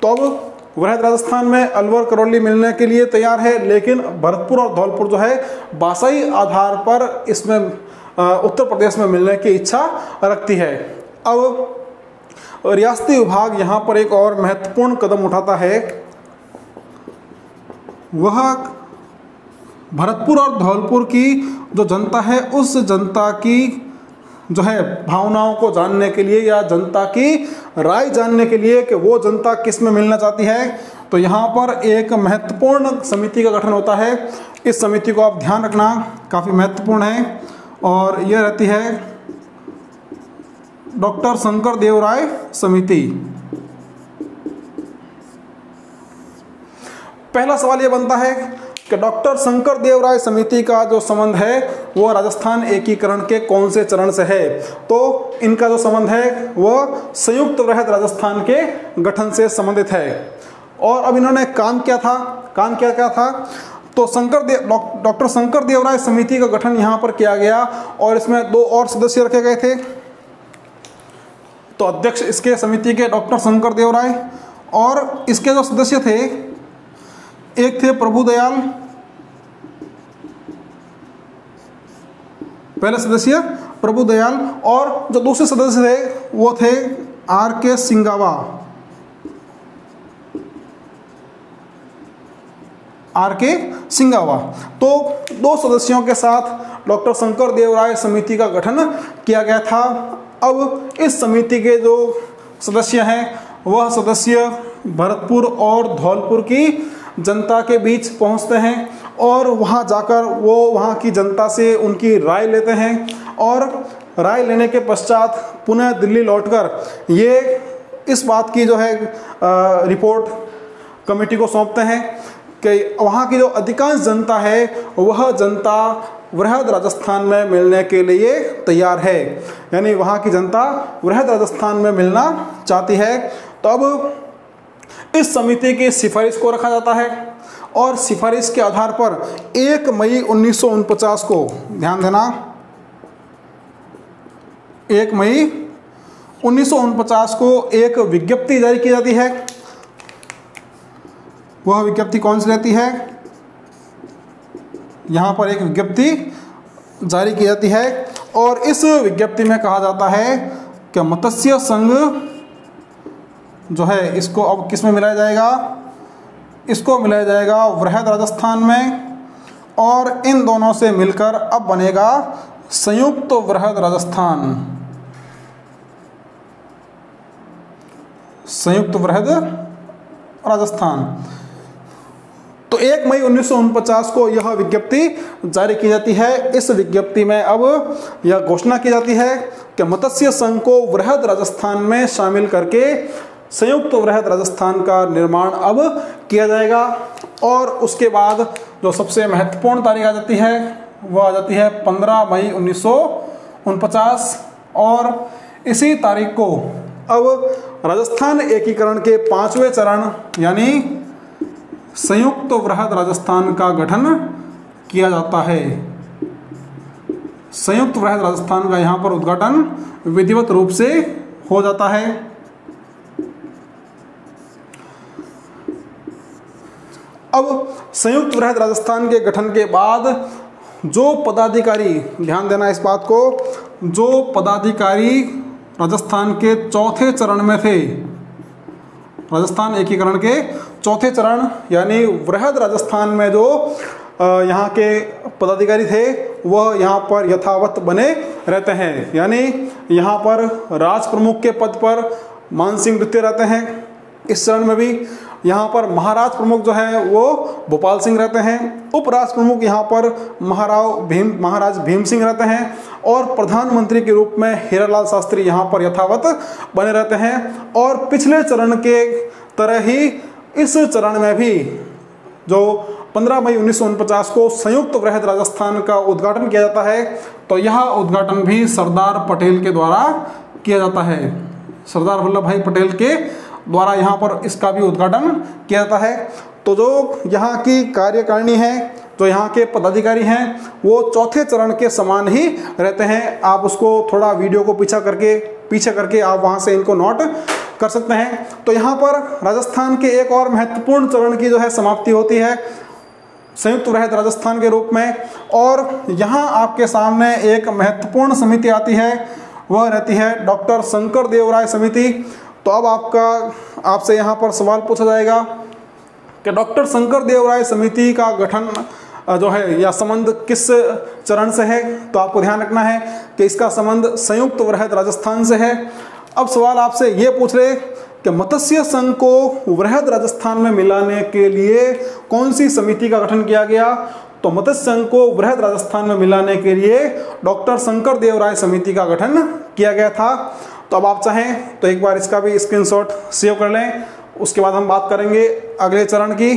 तो अब वृहद राजस्थान में अलवर करौली मिलने के लिए तैयार है, लेकिन भरतपुर और धौलपुर जो है भाषाई आधार पर इसमें उत्तर प्रदेश में मिलने की इच्छा रखती है। अब रियासती विभाग यहाँ पर एक और महत्वपूर्ण कदम उठाता है। वह भरतपुर और धौलपुर की जो जनता है, उस जनता की जो है भावनाओं को जानने के लिए या जनता की राय जानने के लिए कि वो जनता किस में मिलना चाहती है, तो यहाँ पर एक महत्वपूर्ण समिति का गठन होता है। इस समिति को आप ध्यान रखना, काफ़ी महत्वपूर्ण है, और यह रहती है डॉक्टर शंकर देव राय समिति। पहला सवाल यह बनता है कि डॉक्टर शंकर देव राय समिति का जो संबंध है वो राजस्थान एकीकरण के कौन से चरण से है? तो इनका जो संबंध है वह संयुक्त वृहद राजस्थान के गठन से संबंधित है। और अब इन्होंने काम क्या था? काम क्या क्या था? तो डॉक्टर शंकर देव राय समिति का गठन यहाँ पर किया गया और इसमें 2 और सदस्य रखे गए थे। तो अध्यक्ष इसके समिति के डॉक्टर शंकर देव राय, और इसके जो सदस्य थे, एक थे प्रभुदयाल, पहले सदस्य प्रभुदयाल, और जो दूसरे सदस्य थे वो थे R.K. सिंगावा। R.K. सिंगावा। तो 2 सदस्यों के साथ डॉक्टर शंकर देव राय समिति का गठन किया गया था। अब इस समिति के जो सदस्य हैं वह सदस्य भरतपुर और धौलपुर की जनता के बीच पहुंचते हैं और वहां जाकर वो वहां की जनता से उनकी राय लेते हैं, और राय लेने के पश्चात पुनः दिल्ली लौटकर ये इस बात की जो है रिपोर्ट कमेटी को सौंपते हैं कि वहाँ की जो अधिकांश जनता है वह जनता वृहद राजस्थान में मिलने के लिए तैयार है, यानी वहाँ की जनता वृहद राजस्थान में मिलना चाहती है। तो अब इस समिति की सिफारिश को रखा जाता है और सिफारिश के आधार पर 1 मई 1949 को, ध्यान देना, 1 मई 1949 को एक विज्ञप्ति जारी की जाती है। वह विज्ञप्ति कौन सी रहती है? यहाँ पर एक विज्ञप्ति जारी की जाती है और इस विज्ञप्ति में कहा जाता है कि मत्स्य संघ जो है इसको अब किस में मिलाया जाएगा, इसको मिलाया जाएगा वृहद राजस्थान में, और इन दोनों से मिलकर अब बनेगा संयुक्त वृहद राजस्थान, संयुक्त वृहद राजस्थान। तो 1 मई 1949 को यह विज्ञप्ति जारी की जाती है। इस विज्ञप्ति में अब यह घोषणा की जाती है कि मत्स्य संघ को वृहद राजस्थान में शामिल करके संयुक्त वृहद राजस्थान का निर्माण अब किया जाएगा। और उसके बाद जो सबसे महत्वपूर्ण तारीख आ जाती है वह आ जाती है 15 मई 1949, और इसी तारीख को अब राजस्थान एकीकरण के 5वें चरण यानी संयुक्त वृहद राजस्थान का गठन किया जाता है। संयुक्त वृहद राजस्थान का यहाँ पर उद्घाटन विधिवत रूप से हो जाता है। अब संयुक्त वृहद राजस्थान के गठन के बाद जो पदाधिकारी, ध्यान देना इस बात को, जो पदाधिकारी राजस्थान के चौथे चरण में थे, राजस्थान एकीकरण के चौथे चरण यानी वृहद राजस्थान में जो यहाँ के पदाधिकारी थे वह यहाँ पर यथावत बने रहते हैं। यानी यहाँ पर राज प्रमुख के पद पर मान सिंह द्वितीय रहते हैं। इस चरण में भी यहाँ पर महाराज प्रमुख जो है वो भोपाल सिंह रहते हैं। उपराज प्रमुख यहाँ पर महाराज भीम सिंह रहते हैं, और प्रधानमंत्री के रूप में हीरालाल शास्त्री यहाँ पर यथावत बने रहते हैं। और पिछले चरण के तरह ही इस चरण में भी जो 15 मई 1949 को संयुक्त वृहद राजस्थान का उद्घाटन किया जाता है, तो यह उद्घाटन भी सरदार पटेल के द्वारा किया जाता है। सरदार वल्लभ भाई पटेल के द्वारा यहाँ पर इसका भी उद्घाटन किया जाता है। तो जो यहाँ की कार्यकारिणी है, जो यहाँ के पदाधिकारी हैं, वो चौथे चरण के समान ही रहते हैं। आप उसको थोड़ा वीडियो को पीछे करके आप वहाँ से इनको नोट कर सकते हैं। तो यहाँ पर राजस्थान के एक और महत्वपूर्ण चरण की जो है समाप्ति होती है संयुक्त वृहद राजस्थान के रूप में, और यहाँ आपके सामने एक महत्वपूर्ण समिति आती है, वह रहती है डॉक्टर शंकर देव राय समिति। तो अब आपसे यहाँ पर सवाल पूछा जाएगा कि डॉक्टर शंकर देव राय समिति का गठन जो है या संबंध किस चरण से है। तो आपको ध्यान रखना है कि इसका संबंध संयुक्त वृहद राजस्थान से है। अब सवाल आपसे ये पूछ रहे कि मत्स्य संघ को वृहद राजस्थान में मिलाने के लिए कौन सी समिति का गठन किया गया। तो मत्स्य संघ को वृहद राजस्थान में मिलाने के लिए डॉक्टर शंकर देव राय समिति का गठन किया गया था। तो अब आप चाहें तो एक बार इसका भी स्क्रीनशॉट सेव कर लें, उसके बाद हम बात करेंगे अगले चरण की।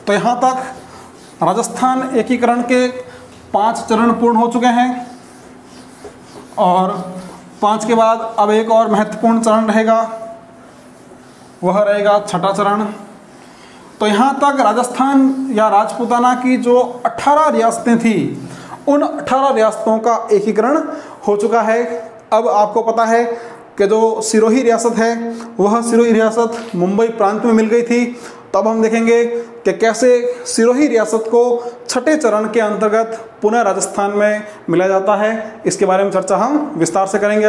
तो यहाँ तक राजस्थान एकीकरण के 5 चरण पूर्ण हो चुके हैं, और 5 के बाद अब एक और महत्वपूर्ण चरण रहेगा, वह रहेगा छठा चरण। तो यहाँ तक राजस्थान या राजपूताना की जो 18 रियासतें थी, उन 18 रियासतों का एकीकरण हो चुका है। अब आपको पता है कि जो सिरोही रियासत है वह सिरोही रियासत मुंबई प्रांत में मिल गई थी। तब हम देखेंगे कि कैसे सिरोही रियासत को छठे चरण के अंतर्गत पुनः राजस्थान में मिला जाता है, इसके बारे में चर्चा हम विस्तार से करेंगे।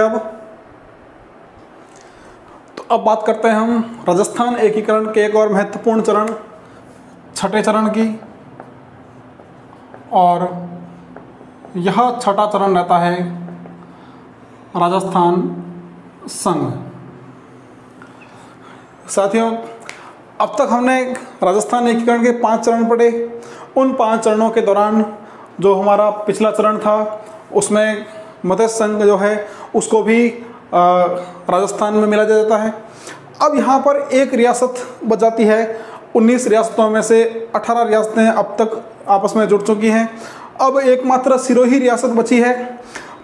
अब बात करते हैं हम राजस्थान एकीकरण के एक और महत्वपूर्ण चरण, छठे चरण की, और यह छठा चरण रहता है राजस्थान संघ। साथियों, अब तक हमने राजस्थान एकीकरण के 5 चरण पढ़े। उन 5 चरणों के दौरान जो हमारा पिछला चरण था उसमें मत्स्य संघ जो है उसको भी राजस्थान में मिला जाता है। अब यहाँ पर एक रियासत बच जाती है। 19 रियासतों में से 18 रियासतें अब तक आपस में जुड़ चुकी हैं। अब एकमात्र सिरोही रियासत बची है।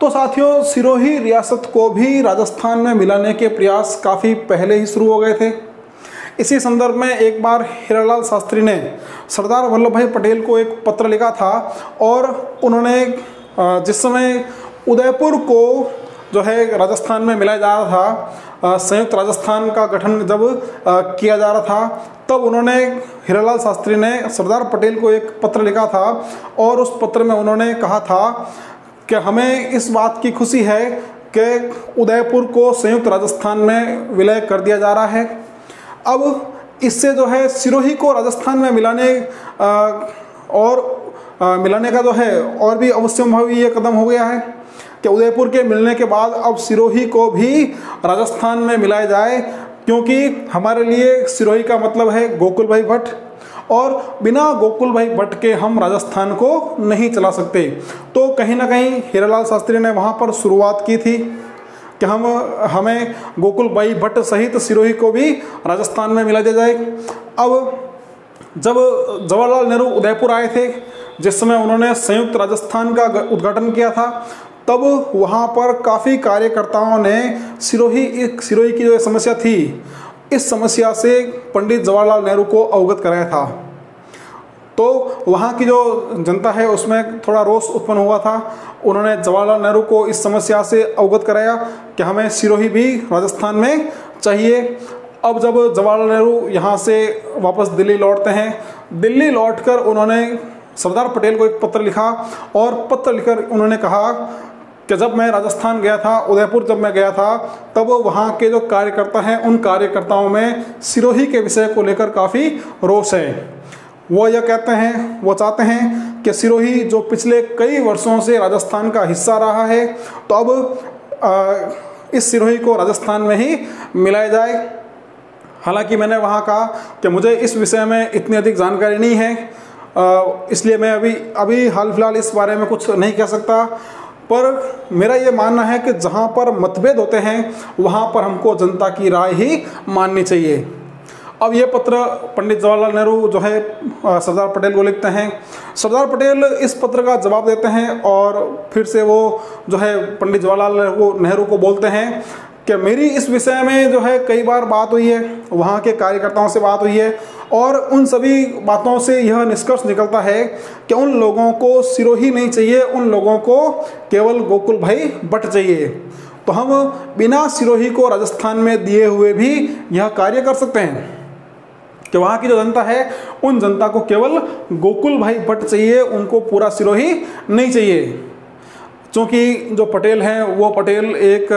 तो साथियों, सिरोही रियासत को भी राजस्थान में मिलाने के प्रयास काफ़ी पहले ही शुरू हो गए थे। इसी संदर्भ में एक बार हीरालाल शास्त्री ने सरदार वल्लभ भाई पटेल को एक पत्र लिखा था, और उन्होंने जिस समय उदयपुर को जो है राजस्थान में मिलाया जा रहा था, संयुक्त राजस्थान का गठन जब किया जा रहा था, तब उन्होंने हीरालाल शास्त्री ने सरदार पटेल को एक पत्र लिखा था और उस पत्र में उन्होंने कहा था कि हमें इस बात की खुशी है कि उदयपुर को संयुक्त राजस्थान में विलय कर दिया जा रहा है। अब इससे जो है सिरोही को राजस्थान में मिलाने का जो है और भी अवश्यंभावी ये कदम हो गया है कि उदयपुर के मिलने के बाद अब सिरोही को भी राजस्थान में मिलाया जाए, क्योंकि हमारे लिए सिरोही का मतलब है गोकुल भाई भट्ट और बिना गोकुल भाई भट्ट के हम राजस्थान को नहीं चला सकते। तो कहीं ना कहीं हीरालाल शास्त्री ने वहाँ पर शुरुआत की थी कि हमें गोकुल भाई भट्ट सहित सिरोही को भी राजस्थान में मिला दिया जाए। अब जब जवाहरलाल नेहरू उदयपुर आए थे, जिस समय उन्होंने संयुक्त राजस्थान का उद्घाटन किया था, तब वहाँ पर काफ़ी कार्यकर्ताओं ने सिरोही की जो समस्या थी, इस समस्या से पंडित जवाहरलाल नेहरू को अवगत कराया था। तो वहाँ की जो जनता है उसमें थोड़ा रोष उत्पन्न हुआ था। उन्होंने जवाहरलाल नेहरू को इस समस्या से अवगत कराया कि हमें सिरोही भी राजस्थान में चाहिए। अब जब जवाहरलाल नेहरू यहाँ से वापस दिल्ली लौटते हैं, दिल्ली लौटकर उन्होंने सरदार पटेल को एक पत्र लिखा और पत्र लिखकर उन्होंने कहा कि जब मैं राजस्थान गया था, उदयपुर जब मैं गया था, तब वहाँ के जो कार्यकर्ता हैं उन कार्यकर्ताओं में सिरोही के विषय को लेकर काफ़ी रोष है। वो यह कहते हैं, वो चाहते हैं कि सिरोही जो पिछले कई वर्षों से राजस्थान का हिस्सा रहा है, तो अब इस सिरोही को राजस्थान में ही मिलाया जाए। हालांकि मैंने वहाँ कहा कि मुझे इस विषय में इतनी अधिक जानकारी नहीं है, इसलिए मैं अभी हाल फिलहाल इस बारे में कुछ नहीं कह सकता। पर मेरा ये मानना है कि जहाँ पर मतभेद होते हैं वहाँ पर हमको जनता की राय ही माननी चाहिए। अब ये पत्र पंडित जवाहरलाल नेहरू जो है सरदार पटेल को लिखते हैं। सरदार पटेल इस पत्र का जवाब देते हैं और फिर से वो जो है पंडित जवाहरलाल नेहरू को बोलते हैं कि मेरी इस विषय में जो है कई बार बात हुई है, वहाँ के कार्यकर्ताओं से बात हुई है और उन सभी बातों से यह निष्कर्ष निकलता है कि उन लोगों को सिरोही नहीं चाहिए, उन लोगों को केवल गोकुल भाई भट्ट चाहिए। तो हम बिना सिरोही को राजस्थान में दिए हुए भी यह कार्य कर सकते हैं कि वहाँ की जो जनता है उन जनता को केवल गोकुल भाई भट्ट चाहिए, उनको पूरा सिरोही नहीं चाहिए। क्योंकि जो पटेल हैं वो पटेल एक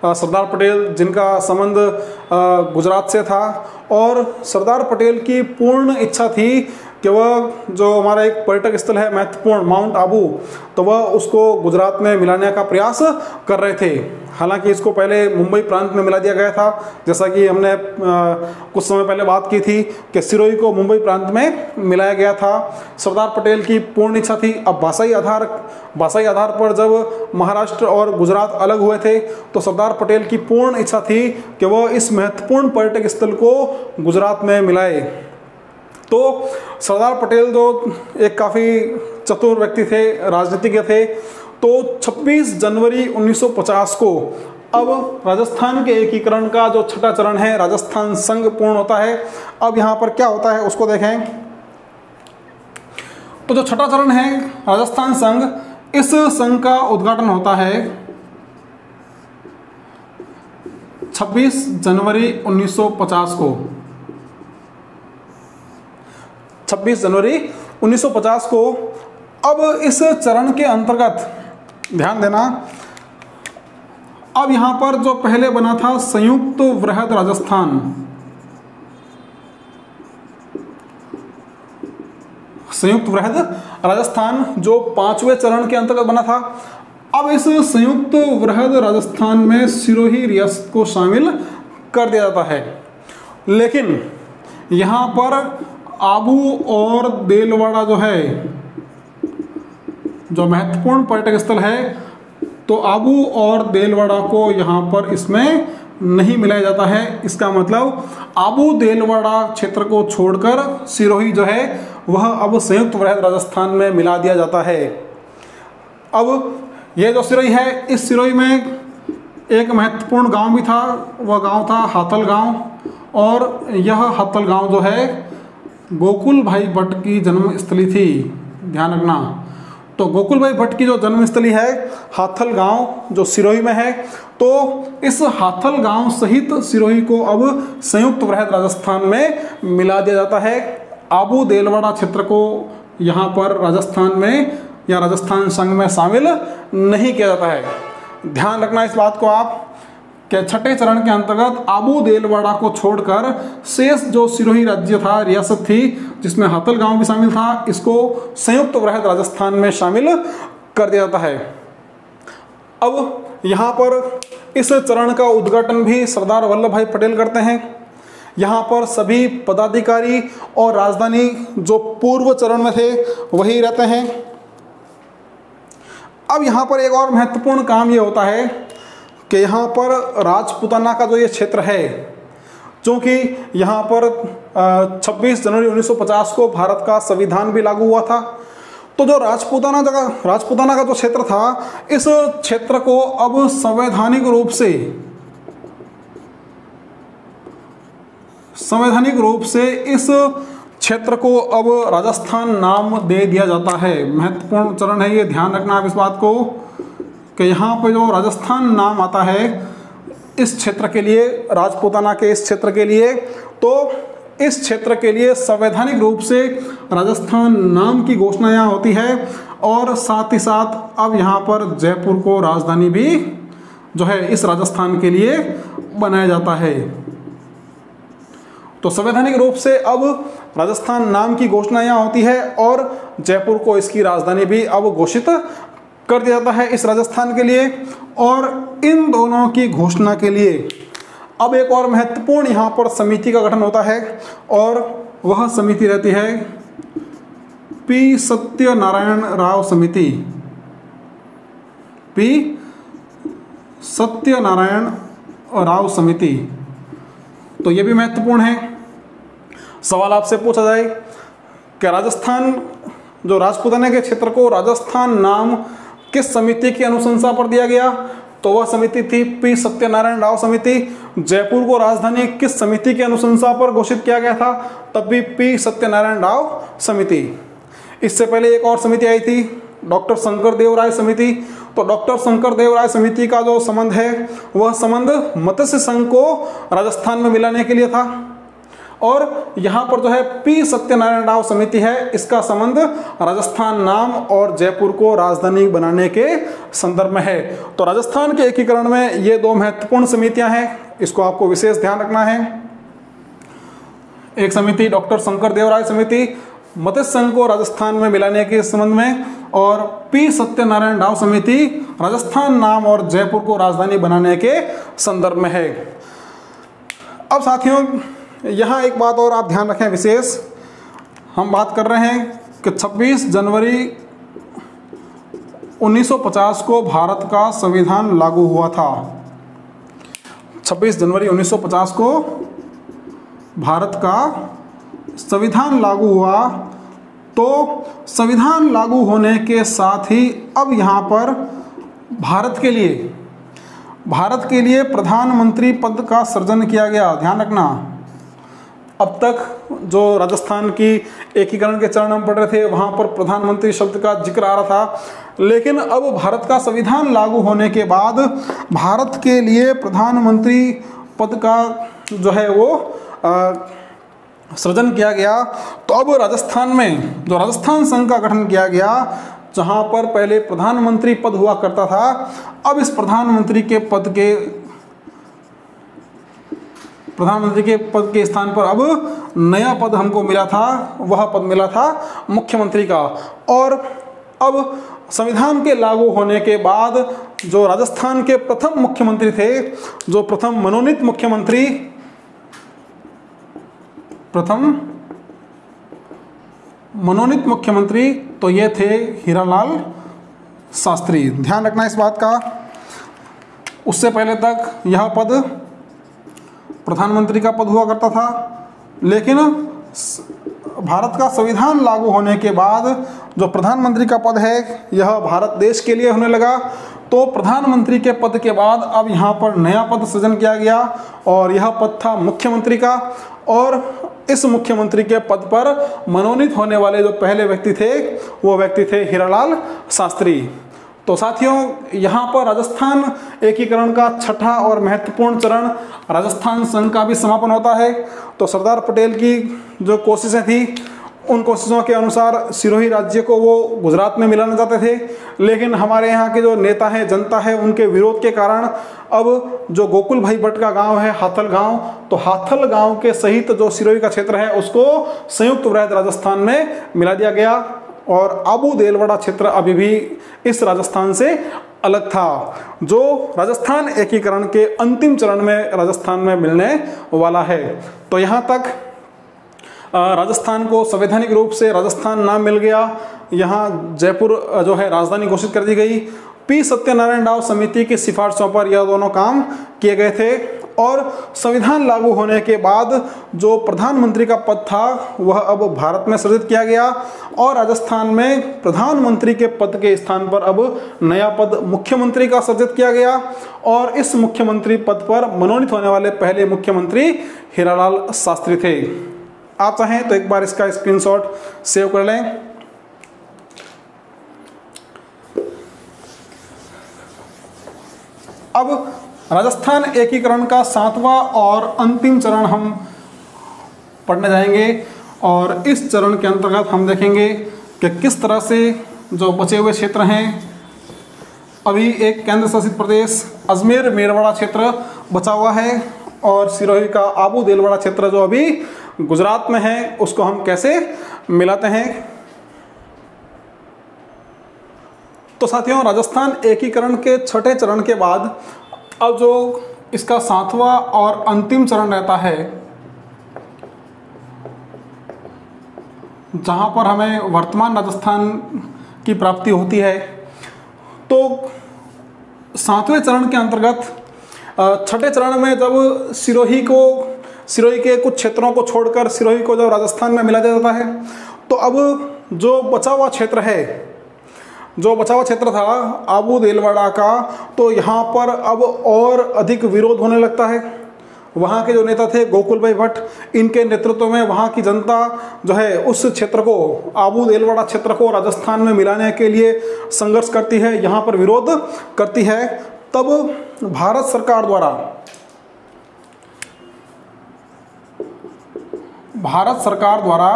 सरदार पटेल जिनका संबंध गुजरात से था और सरदार पटेल की पूर्ण इच्छा थी कि वह जो हमारा एक पर्यटक स्थल है महत्वपूर्ण माउंट आबू, तो वह उसको गुजरात में मिलाने का प्रयास कर रहे थे। हालांकि इसको पहले मुंबई प्रांत में मिला दिया गया था, जैसा कि हमने कुछ समय पहले बात की थी कि सिरोही को मुंबई प्रांत में मिलाया गया था। सरदार पटेल की पूर्ण इच्छा थी। अब भाषाई आधार पर जब महाराष्ट्र और गुजरात अलग हुए थे तो सरदार पटेल की पूर्ण इच्छा थी कि वह इस महत्वपूर्ण पर्यटक स्थल को गुजरात में मिलाए। तो सरदार पटेल जो एक काफ़ी चतुर व्यक्ति थे, राजनीतिज्ञ थे, तो 26 जनवरी 1950 को अब राजस्थान के एकीकरण का जो छठा चरण है राजस्थान संघ पूर्ण होता है। अब यहाँ पर क्या होता है उसको देखें। तो जो छठा चरण है राजस्थान संघ, इस संघ का उद्घाटन होता है 26 जनवरी 1950 को। 26 जनवरी 1950 को। अब इस चरण के अंतर्गत ध्यान देना, अब यहां पर जो पहले बना था संयुक्त वृहद राजस्थान, संयुक्त वृहद राजस्थान जो 5वें चरण के अंतर्गत बना था, अब इस संयुक्त वृहद राजस्थान में सिरोही रियासत को शामिल कर दिया जाता है। लेकिन यहां पर आबू और देलवाड़ा जो है, जो महत्वपूर्ण पर्यटक स्थल है, तो आबू और देलवाड़ा को यहाँ पर इसमें नहीं मिलाया जाता है। इसका मतलब आबू देलवाड़ा क्षेत्र को छोड़कर सिरोही जो है वह अब संयुक्त वृहद राजस्थान में मिला दिया जाता है। अब यह जो सिरोही है, इस सिरोही में एक महत्वपूर्ण गांव भी था, वह गांव था हातल गांव, और यह हातल गांव जो है गोकुल भाई भट्ट की जन्मस्थली थी, ध्यान रखना। तो गोकुल भाई भट्ट की जो जन्मस्थली है हाथल गांव जो सिरोही में है, तो इस हाथल गांव सहित सिरोही को अब संयुक्त वृहद राजस्थान में मिला दिया जाता है। आबू देलवाड़ा क्षेत्र को यहाँ पर राजस्थान में या राजस्थान संघ में शामिल नहीं किया जाता है। ध्यान रखना इस बात को आप कि छठे चरण के अंतर्गत आबू देलवाड़ा को छोड़कर शेष जो सिरोही राज्य था, रियासत थी, जिसमें हाथल गांव भी शामिल था, इसको संयुक्त वृहद राजस्थान में शामिल कर दिया जाता है। अब यहाँ पर इस चरण का उद्घाटन भी सरदार वल्लभ भाई पटेल करते हैं। यहाँ पर सभी पदाधिकारी और राजधानी जो पूर्व चरण में थे वही रहते हैं। अब यहाँ पर एक और महत्वपूर्ण काम ये होता है कि यहाँ पर राजपूताना का जो ये क्षेत्र है, क्योंकि यहाँ पर 26 जनवरी 1950 को भारत का संविधान भी लागू हुआ था, तो जो राजपूताना का जो क्षेत्र था, इस क्षेत्र को अब संवैधानिक रूप से इस क्षेत्र को अब राजस्थान नाम दे दिया जाता है। महत्वपूर्ण चरण है ये, ध्यान रखना आप इस बात को कि यहाँ पे जो राजस्थान नाम आता है इस क्षेत्र के लिए, राजपूताना के इस क्षेत्र के लिए, तो इस क्षेत्र के लिए संवैधानिक रूप से राजस्थान नाम की घोषणा यहाँ होती है। और साथ ही साथ अब यहाँ पर जयपुर को राजधानी भी जो है इस राजस्थान के लिए बनाया जाता है। तो संवैधानिक रूप से अब राजस्थान नाम की घोषणा यहाँ होती है और जयपुर को इसकी राजधानी भी अब घोषित कर दिया जाता है इस राजस्थान के लिए। और इन दोनों की घोषणा के लिए अब एक और महत्वपूर्ण यहाँ पर समिति का गठन होता है, और वह समिति रहती है पी सत्यनारायण राव समिति। पी सत्यनारायण राव समिति, तो ये भी महत्वपूर्ण है। सवाल आपसे पूछा जाए कि राजस्थान जो राजपूताना के क्षेत्र को राजस्थान नाम किस समिति की अनुशंसा पर दिया गया, तो वह समिति थी पी सत्यनारायण राव समिति। जयपुर को राजधानी किस समिति की अनुशंसा पर घोषित किया गया था, तब भी पी सत्यनारायण राव समिति। इससे पहले एक और समिति आई थी डॉक्टर शंकर देव राय समिति। तो डॉक्टर शंकर देव राय समिति का जो संबंध है वह संबंध मत्स्य संघ को राजस्थान में मिलाने के लिए था, और यहाँ पर जो है पी सत्यनारायण राव समिति है, इसका संबंध राजस्थान नाम और जयपुर को राजधानी बनाने के संदर्भ में है। तो राजस्थान के एकीकरण में ये दो महत्वपूर्ण समितियां हैं, इसको आपको विशेष ध्यान रखना है। एक समिति डॉक्टर शंकर देव राय समिति मत्स्य संघ को राजस्थान में मिलाने के संबंध में, और पी सत्यनारायण राव समिति राजस्थान नाम और जयपुर को राजधानी बनाने के संदर्भ में है। अब साथियों यहाँ एक बात और आप ध्यान रखें विशेष, हम बात कर रहे हैं कि 26 जनवरी 1950 को भारत का संविधान लागू हुआ था। 26 जनवरी 1950 को भारत का संविधान लागू हुआ, तो संविधान लागू होने के साथ ही अब यहाँ पर भारत के लिए प्रधानमंत्री पद का सृजन किया गया। ध्यान रखना, अब तक जो राजस्थान की एकीकरण के चरण हम पढ़ रहे थे वहाँ पर प्रधानमंत्री शब्द का जिक्र आ रहा था, लेकिन अब भारत का संविधान लागू होने के बाद भारत के लिए प्रधानमंत्री पद का जो है वो सृजन किया गया। तो अब राजस्थान में जो राजस्थान संघ का गठन किया गया, जहाँ पर पहले प्रधानमंत्री पद हुआ करता था, अब इस प्रधानमंत्री के पद के स्थान पर अब नया पद हमको मिला था, वह पद मिला था मुख्यमंत्री का। और अब संविधान के लागू होने के बाद जो राजस्थान के प्रथम मुख्यमंत्री थे, जो प्रथम मनोनीत मुख्यमंत्री तो ये थे हीरालाल शास्त्री। ध्यान रखना इस बात का। उससे पहले तक यह पद प्रधानमंत्री का पद हुआ करता था, लेकिन भारत का संविधान लागू होने के बाद जो प्रधानमंत्री का पद है यह भारत देश के लिए होने लगा। तो प्रधानमंत्री के पद के बाद अब यहाँ पर नया पद सृजन किया गया, और यह पद था मुख्यमंत्री का। और इस मुख्यमंत्री के पद पर मनोनीत होने वाले जो पहले व्यक्ति थे वो व्यक्ति थे हीरालाल शास्त्री। तो साथियों, यहाँ पर राजस्थान एकीकरण का छठा और महत्वपूर्ण चरण राजस्थान संघ का भी समापन होता है। तो सरदार पटेल की जो कोशिशें थी, उन कोशिशों के अनुसार सिरोही राज्य को वो गुजरात में मिलाना चाहते थे, लेकिन हमारे यहाँ के जो नेता हैं, जनता है, उनके विरोध के कारण अब जो गोकुल भाई भट्ट का गांव है हाथल गांव, तो हाथल गांव के सहित जो सिरोही का क्षेत्र है उसको संयुक्त वृहद राजस्थान में मिला दिया गया और आबू देलवाड़ा क्षेत्र अभी भी इस राजस्थान से अलग था, जो राजस्थान एकीकरण के अंतिम चरण में राजस्थान में मिलने वाला है। तो यहाँ तक राजस्थान को संवैधानिक रूप से राजस्थान नाम मिल गया। यहाँ जयपुर जो है राजधानी घोषित कर दी गई। पी सत्यनारायण राव समिति की सिफारिशों पर यह दोनों काम किए गए थे और संविधान लागू होने के बाद जो प्रधानमंत्री का पद था वह अब भारत में सृजित किया गया और राजस्थान में प्रधानमंत्री के पद के स्थान पर अब नया पद मुख्यमंत्री का सृजित किया गया और इस मुख्यमंत्री पद पर मनोनीत होने वाले पहले मुख्यमंत्री हीरालाल शास्त्री थे। आप चाहें तो एक बार इसका स्क्रीनशॉट सेव कर लें। अब राजस्थान एकीकरण का सातवां और अंतिम चरण हम पढ़ने जाएंगे और इस चरण के अंतर्गत हम देखेंगे कि किस तरह से जो बचे हुए क्षेत्र हैं, अभी एक केंद्र शासित प्रदेश अजमेर मेरवाड़ा क्षेत्र बचा हुआ है और सिरोही का आबू देलवाड़ा क्षेत्र जो अभी गुजरात में है, उसको हम कैसे मिलाते हैं। तो साथियों, राजस्थान एकीकरण के छठे चरण के बाद अब जो इसका सातवां और अंतिम चरण रहता है, जहां पर हमें वर्तमान राजस्थान की प्राप्ति होती है, तो सातवें चरण के अंतर्गत छठे चरण में जब सिरोही के कुछ क्षेत्रों को छोड़कर सिरोही को जब राजस्थान में मिला जाता है, तो अब जो बचा हुआ क्षेत्र था आबू देलवाड़ा का, तो यहाँ पर अब और अधिक विरोध होने लगता है। वहाँ के जो नेता थे गोकुल भाई भट्ट, इनके नेतृत्व में वहाँ की जनता जो है उस क्षेत्र को, आबू देलवाड़ा क्षेत्र को राजस्थान में मिलाने के लिए संघर्ष करती है, यहाँ पर विरोध करती है। तब भारत सरकार द्वारा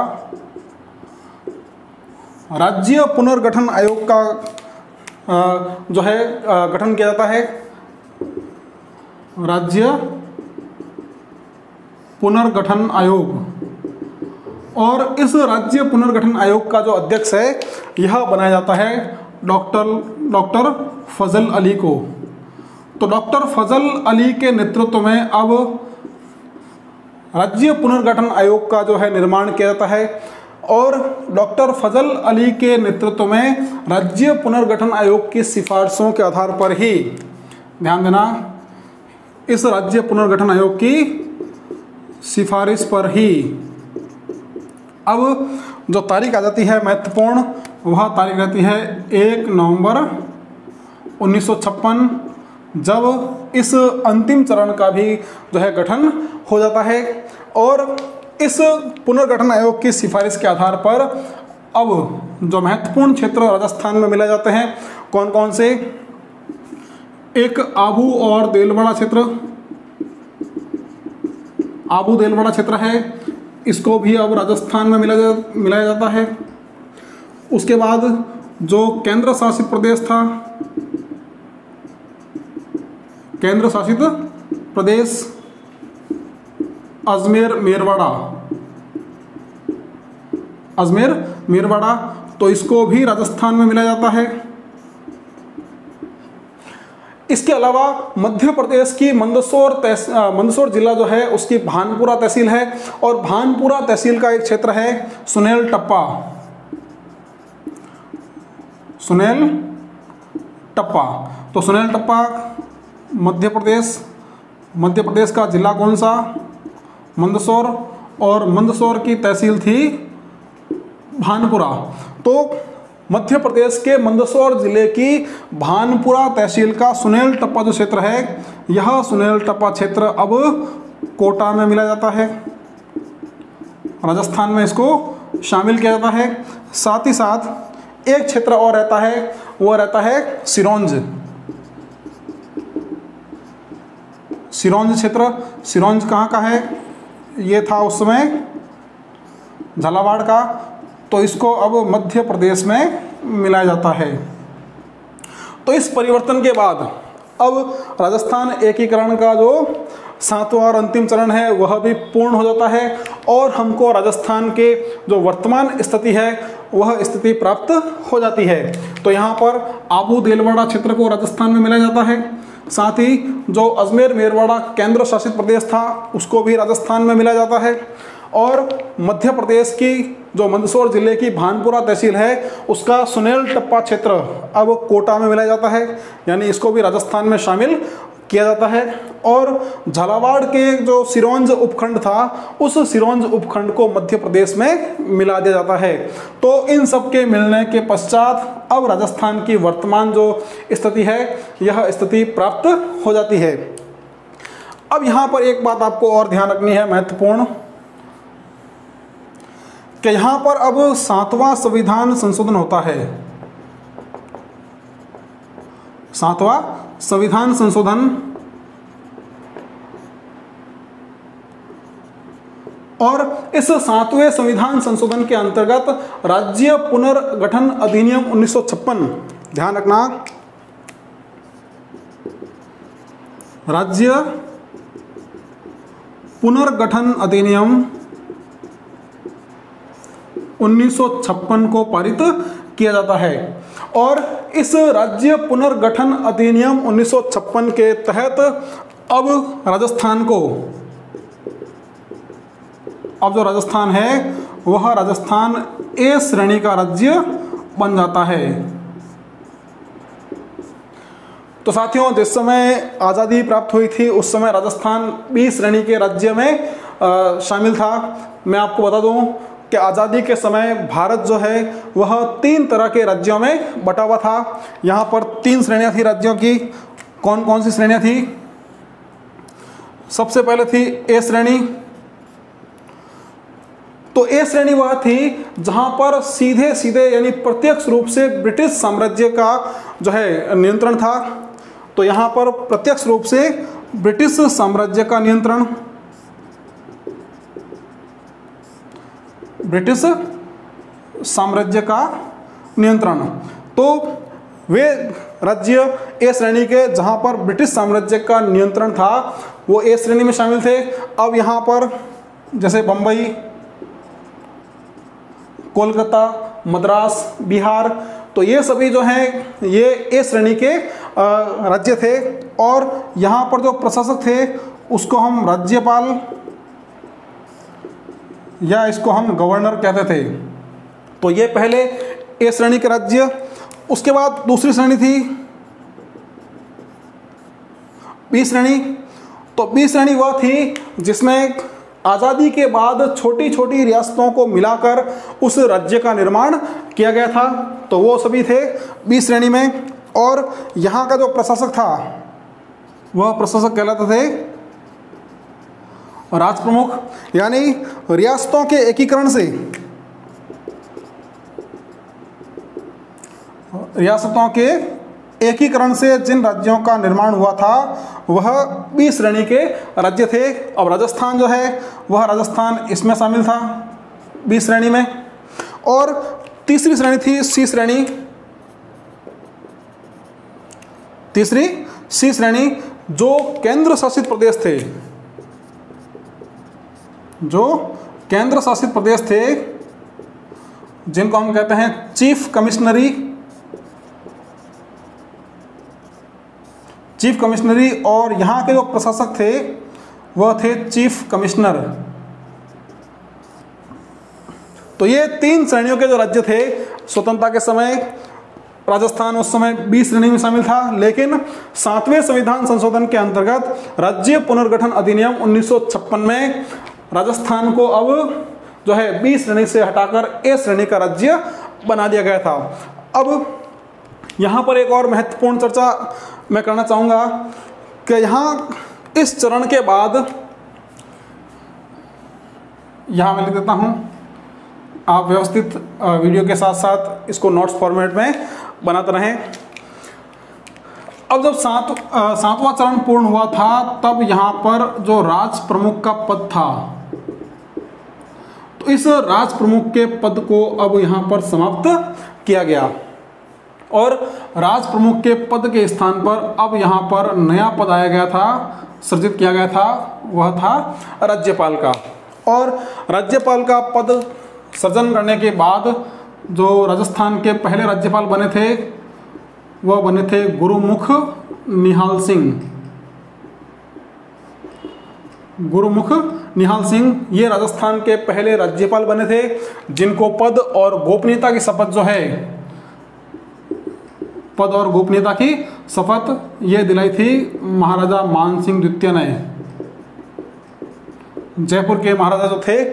राज्य पुनर्गठन आयोग का जो है गठन किया जाता है। राज्य पुनर्गठन आयोग, और इस राज्य पुनर्गठन आयोग का जो अध्यक्ष है यह बनाया जाता है डॉक्टर फजल अली को। तो डॉक्टर फजल अली के नेतृत्व में अब राज्य पुनर्गठन आयोग का जो है निर्माण किया जाता है और डॉक्टर फजल अली के नेतृत्व में राज्य पुनर्गठन आयोग की सिफारिशों के आधार पर ही, ध्यान देना, इस राज्य पुनर्गठन आयोग की सिफारिश पर ही अब जो तारीख आ जाती है महत्वपूर्ण, वह तारीख रहती है 1 नवंबर 1956, जब इस अंतिम चरण का भी जो है गठन हो जाता है। और इस पुनर्गठन आयोग की सिफारिश के आधार पर अब जो महत्वपूर्ण क्षेत्र राजस्थान में मिले जाते हैं, कौन कौन से? एक आबू और देलवाड़ा क्षेत्र, आबू देलवाड़ा क्षेत्र है, इसको भी अब राजस्थान में मिलाया जाता है। उसके बाद जो केंद्र शासित प्रदेश था, केंद्र शासित प्रदेश अजमेर मेरवाड़ा, तो इसको भी राजस्थान में मिलाया जाता है। इसके अलावा मध्य प्रदेश की मंदसौर जिला जो है उसकी भानपुरा तहसील है और भानपुरा तहसील का एक क्षेत्र है सुनेल टप्पा। तो सुनेल टप्पा मध्य प्रदेश का जिला कौन सा? मंदसौर, और मंदसौर की तहसील थी भानपुरा। तो मध्य प्रदेश के मंदसौर जिले की भानपुरा तहसील का सुनेल टप्पा जो क्षेत्र है, यह सुनेल टप्पा क्षेत्र अब कोटा में मिला जाता है, राजस्थान में इसको शामिल किया जाता है। साथ ही साथ एक क्षेत्र और रहता है, वो रहता है सिरोंज। सिरोंज क्षेत्र, सिरोंज कहाँ का है? ये था उस समय झालावाड़ का, तो इसको अब मध्य प्रदेश में मिलाया जाता है। तो इस परिवर्तन के बाद अब राजस्थान एकीकरण का जो 7वां और अंतिम चरण है वह भी पूर्ण हो जाता है और हमको राजस्थान के जो वर्तमान स्थिति है वह स्थिति प्राप्त हो जाती है। तो यहाँ पर आबू देलवाड़ा क्षेत्र को राजस्थान में मिलाया जाता है, साथ ही जो अजमेर मेरवाड़ा केंद्र शासित प्रदेश था उसको भी राजस्थान में मिलाया जाता है, और मध्य प्रदेश की जो मंदसौर जिले की भानपुरा तहसील है उसका सुनेल टप्पा क्षेत्र अब कोटा में मिलाया जाता है, यानी इसको भी राजस्थान में शामिल किया जाता है। और झालावाड़ के जो सिरोंज उपखंड था उस सिरोंज उपखंड को मध्य प्रदेश में मिला दिया जाता है। तो इन सब के मिलने के पश्चात अब राजस्थान की वर्तमान जो स्थिति है यह स्थिति प्राप्त हो जाती है। अब यहाँ पर एक बात आपको और ध्यान रखनी है महत्वपूर्ण, कि यहाँ पर अब 7वां संविधान संशोधन होता है। 7वां संविधान संशोधन, और इस 7वें संविधान संशोधन के अंतर्गत राज्य पुनर्गठन अधिनियम 1956, ध्यान रखना, राज्य पुनर्गठन अधिनियम 1956 को पारित किया जाता है। और इस राज्य पुनर्गठन अधिनियम 1956 के तहत अब राजस्थान को, अब जो राजस्थान है वह राजस्थान ए श्रेणी का राज्य बन जाता है। तो साथियों, जिस समय आज़ादी प्राप्त हुई थी उस समय राजस्थान बी श्रेणी के राज्य में शामिल था। मैं आपको बता दूं कि आज़ादी के समय भारत जो है वह 3 तरह के राज्यों में बटा हुआ था। यहाँ पर 3 श्रेणियाँ थी राज्यों की। कौन कौन सी श्रेणियाँ थी? सबसे पहले थी ए श्रेणी। तो ए श्रेणी वह थी जहाँ पर सीधे सीधे यानी प्रत्यक्ष रूप से ब्रिटिश साम्राज्य का जो है नियंत्रण था। तो यहाँ पर प्रत्यक्ष रूप से ब्रिटिश साम्राज्य का नियंत्रण, ब्रिटिश साम्राज्य का नियंत्रण। तो वे राज्य ए श्रेणी के जहां पर ब्रिटिश साम्राज्य का नियंत्रण था वो ए श्रेणी में शामिल थे। अब यहां पर जैसे बंबई, कोलकाता, मद्रास, बिहार, तो ये सभी जो हैं ये ए श्रेणी के राज्य थे। और यहां पर जो प्रशासक थे उसको हम राज्यपाल या इसको हम गवर्नर कहते थे। तो ये पहले ए श्रेणी के राज्य। उसके बाद दूसरी श्रेणी थी बी श्रेणी। तो बी श्रेणी वह थी जिसमें आज़ादी के बाद छोटी छोटी रियासतों को मिलाकर उस राज्य का निर्माण किया गया था। तो वो सभी थे बी श्रेणी में। और यहाँ का जो प्रशासक था वह प्रशासक कहलाते थे राज प्रमुख, यानी रियासतों के एकीकरण से, रियासतों के एकीकरण से जिन राज्यों का निर्माण हुआ था वह बी श्रेणी के राज्य थे। अब राजस्थान जो है वह राजस्थान इसमें शामिल था बी श्रेणी में। और तीसरी श्रेणी थी सी श्रेणी। तीसरी सी श्रेणी जो केंद्र शासित प्रदेश थे, जो केंद्र शासित प्रदेश थे जिनको हम कहते हैं चीफ कमिश्नरी, चीफ कमिश्नरी। और यहाँ के जो प्रशासक थे वह थे चीफ कमिश्नर। तो ये 3 श्रेणियों के जो राज्य थे स्वतंत्रता के समय, राजस्थान उस समय बी श्रेणी में शामिल था। लेकिन 7वें संविधान संशोधन के अंतर्गत राज्य पुनर्गठन अधिनियम 1956 में राजस्थान को अब जो है बी श्रेणी से हटाकर ए श्रेणी का राज्य बना दिया गया था। अब यहाँ पर एक और महत्वपूर्ण चर्चा मैं करना चाहूँगा कि यहाँ इस चरण के बाद, यहाँ मैं लिख देता हूँ, आप व्यवस्थित वीडियो के साथ साथ इसको नोट्स फॉर्मेट में बनाते रहें। अब जब सातवां चरण पूर्ण हुआ था तब यहाँ पर जो राज प्रमुख का पद था, तो इस राज प्रमुख के पद को अब यहाँ पर समाप्त किया गया और राज प्रमुख के पद के स्थान पर अब यहाँ पर नया पद आया गया था, सृजित किया गया था, वह था राज्यपाल का। और राज्यपाल का पद सृजन करने के बाद जो राजस्थान के पहले राज्यपाल बने थे वह बने थे गुरुमुख निहाल सिंह। गुरुमुख निहाल सिंह ये राजस्थान के पहले राज्यपाल बने थे जिनको पद और गोपनीयता की शपथ जो है, पद और गोपनीयता की शपथ ये दिलाई थी महाराजा मानसिंह द्वितीय ने। जयपुर के महाराजा जो थे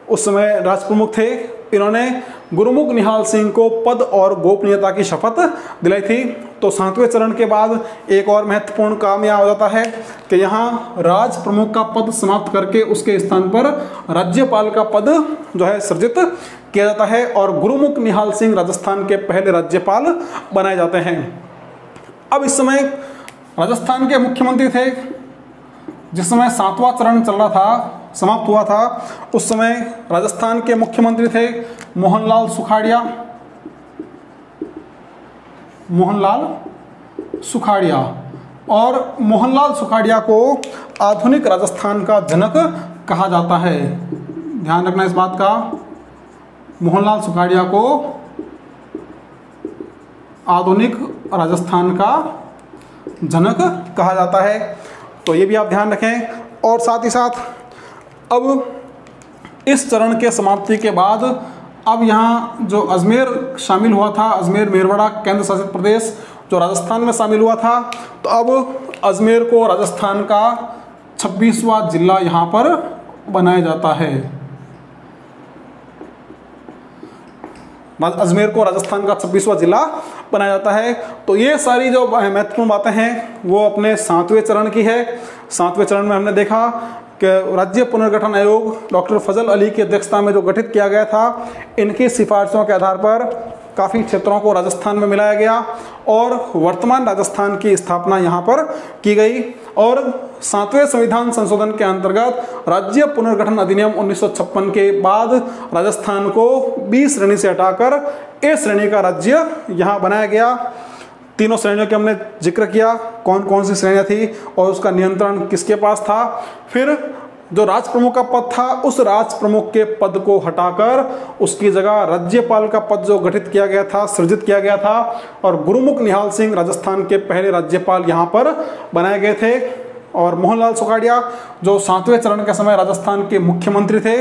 उस समय राजप्रमुख थे, इन्होंने गुरुमुख निहाल सिंह को पद और गोपनीयता की शपथ दिलाई थी। तो 7वें चरण के बाद एक और महत्वपूर्ण काम यह हो जाता है कि यहाँ राज प्रमुख का पद समाप्त करके उसके स्थान पर राज्यपाल का पद जो है सृजित किया जाता है और गुरुमुख निहाल सिंह राजस्थान के पहले राज्यपाल बनाए जाते हैं। अब इस समय राजस्थान के मुख्यमंत्री थे, जिस समय 7वां चरण चल रहा था, समाप्त हुआ था, उस समय राजस्थान के मुख्यमंत्री थे मोहनलाल सुखाड़िया। मोहनलाल सुखाड़िया, और मोहनलाल सुखाड़िया को आधुनिक राजस्थान का जनक कहा जाता है। ध्यान रखना इस बात का, मोहनलाल सुखाड़िया को आधुनिक राजस्थान का जनक कहा जाता है। तो ये भी आप ध्यान रखें। और साथ ही साथ अब इस चरण के समाप्ति के बाद अब यहाँ जो अजमेर शामिल हुआ था, अजमेर मेरवाड़ा केंद्र शासित प्रदेश जो राजस्थान में शामिल हुआ था, तो अब अजमेर को राजस्थान का 26वां जिला यहाँ पर बनाया जाता है। अजमेर को राजस्थान का 26वां जिला बनाया जाता है। तो ये सारी जो महत्वपूर्ण बातें हैं वो अपने 7वें चरण की है। 7वें चरण में हमने देखा कि राज्य पुनर्गठन आयोग डॉक्टर फजल अली की अध्यक्षता में जो गठित किया गया था, इनकी सिफारिशों के आधार पर काफ़ी क्षेत्रों को राजस्थान में मिलाया गया और वर्तमान राजस्थान की स्थापना यहाँ पर की गई। और 7वें संविधान संशोधन के अंतर्गत राज्य पुनर्गठन अधिनियम 1956 के बाद राजस्थान को बी श्रेणी से हटाकर ए श्रेणी का राज्य यहाँ बनाया गया। तीनों श्रेणियों के हमने जिक्र किया, कौन कौन सी श्रेणियाँ थी और उसका नियंत्रण किसके पास था। फिर जो राज प्रमुख का पद था, उस राज प्रमुख के पद को हटाकर उसकी जगह राज्यपाल का पद जो गठित किया गया था, सृजित किया गया था, और गुरुमुख निहाल सिंह राजस्थान के पहले राज्यपाल यहाँ पर बनाए गए थे। और मोहनलाल सुखाड़िया जो 7वें चरण के समय राजस्थान के मुख्यमंत्री थे,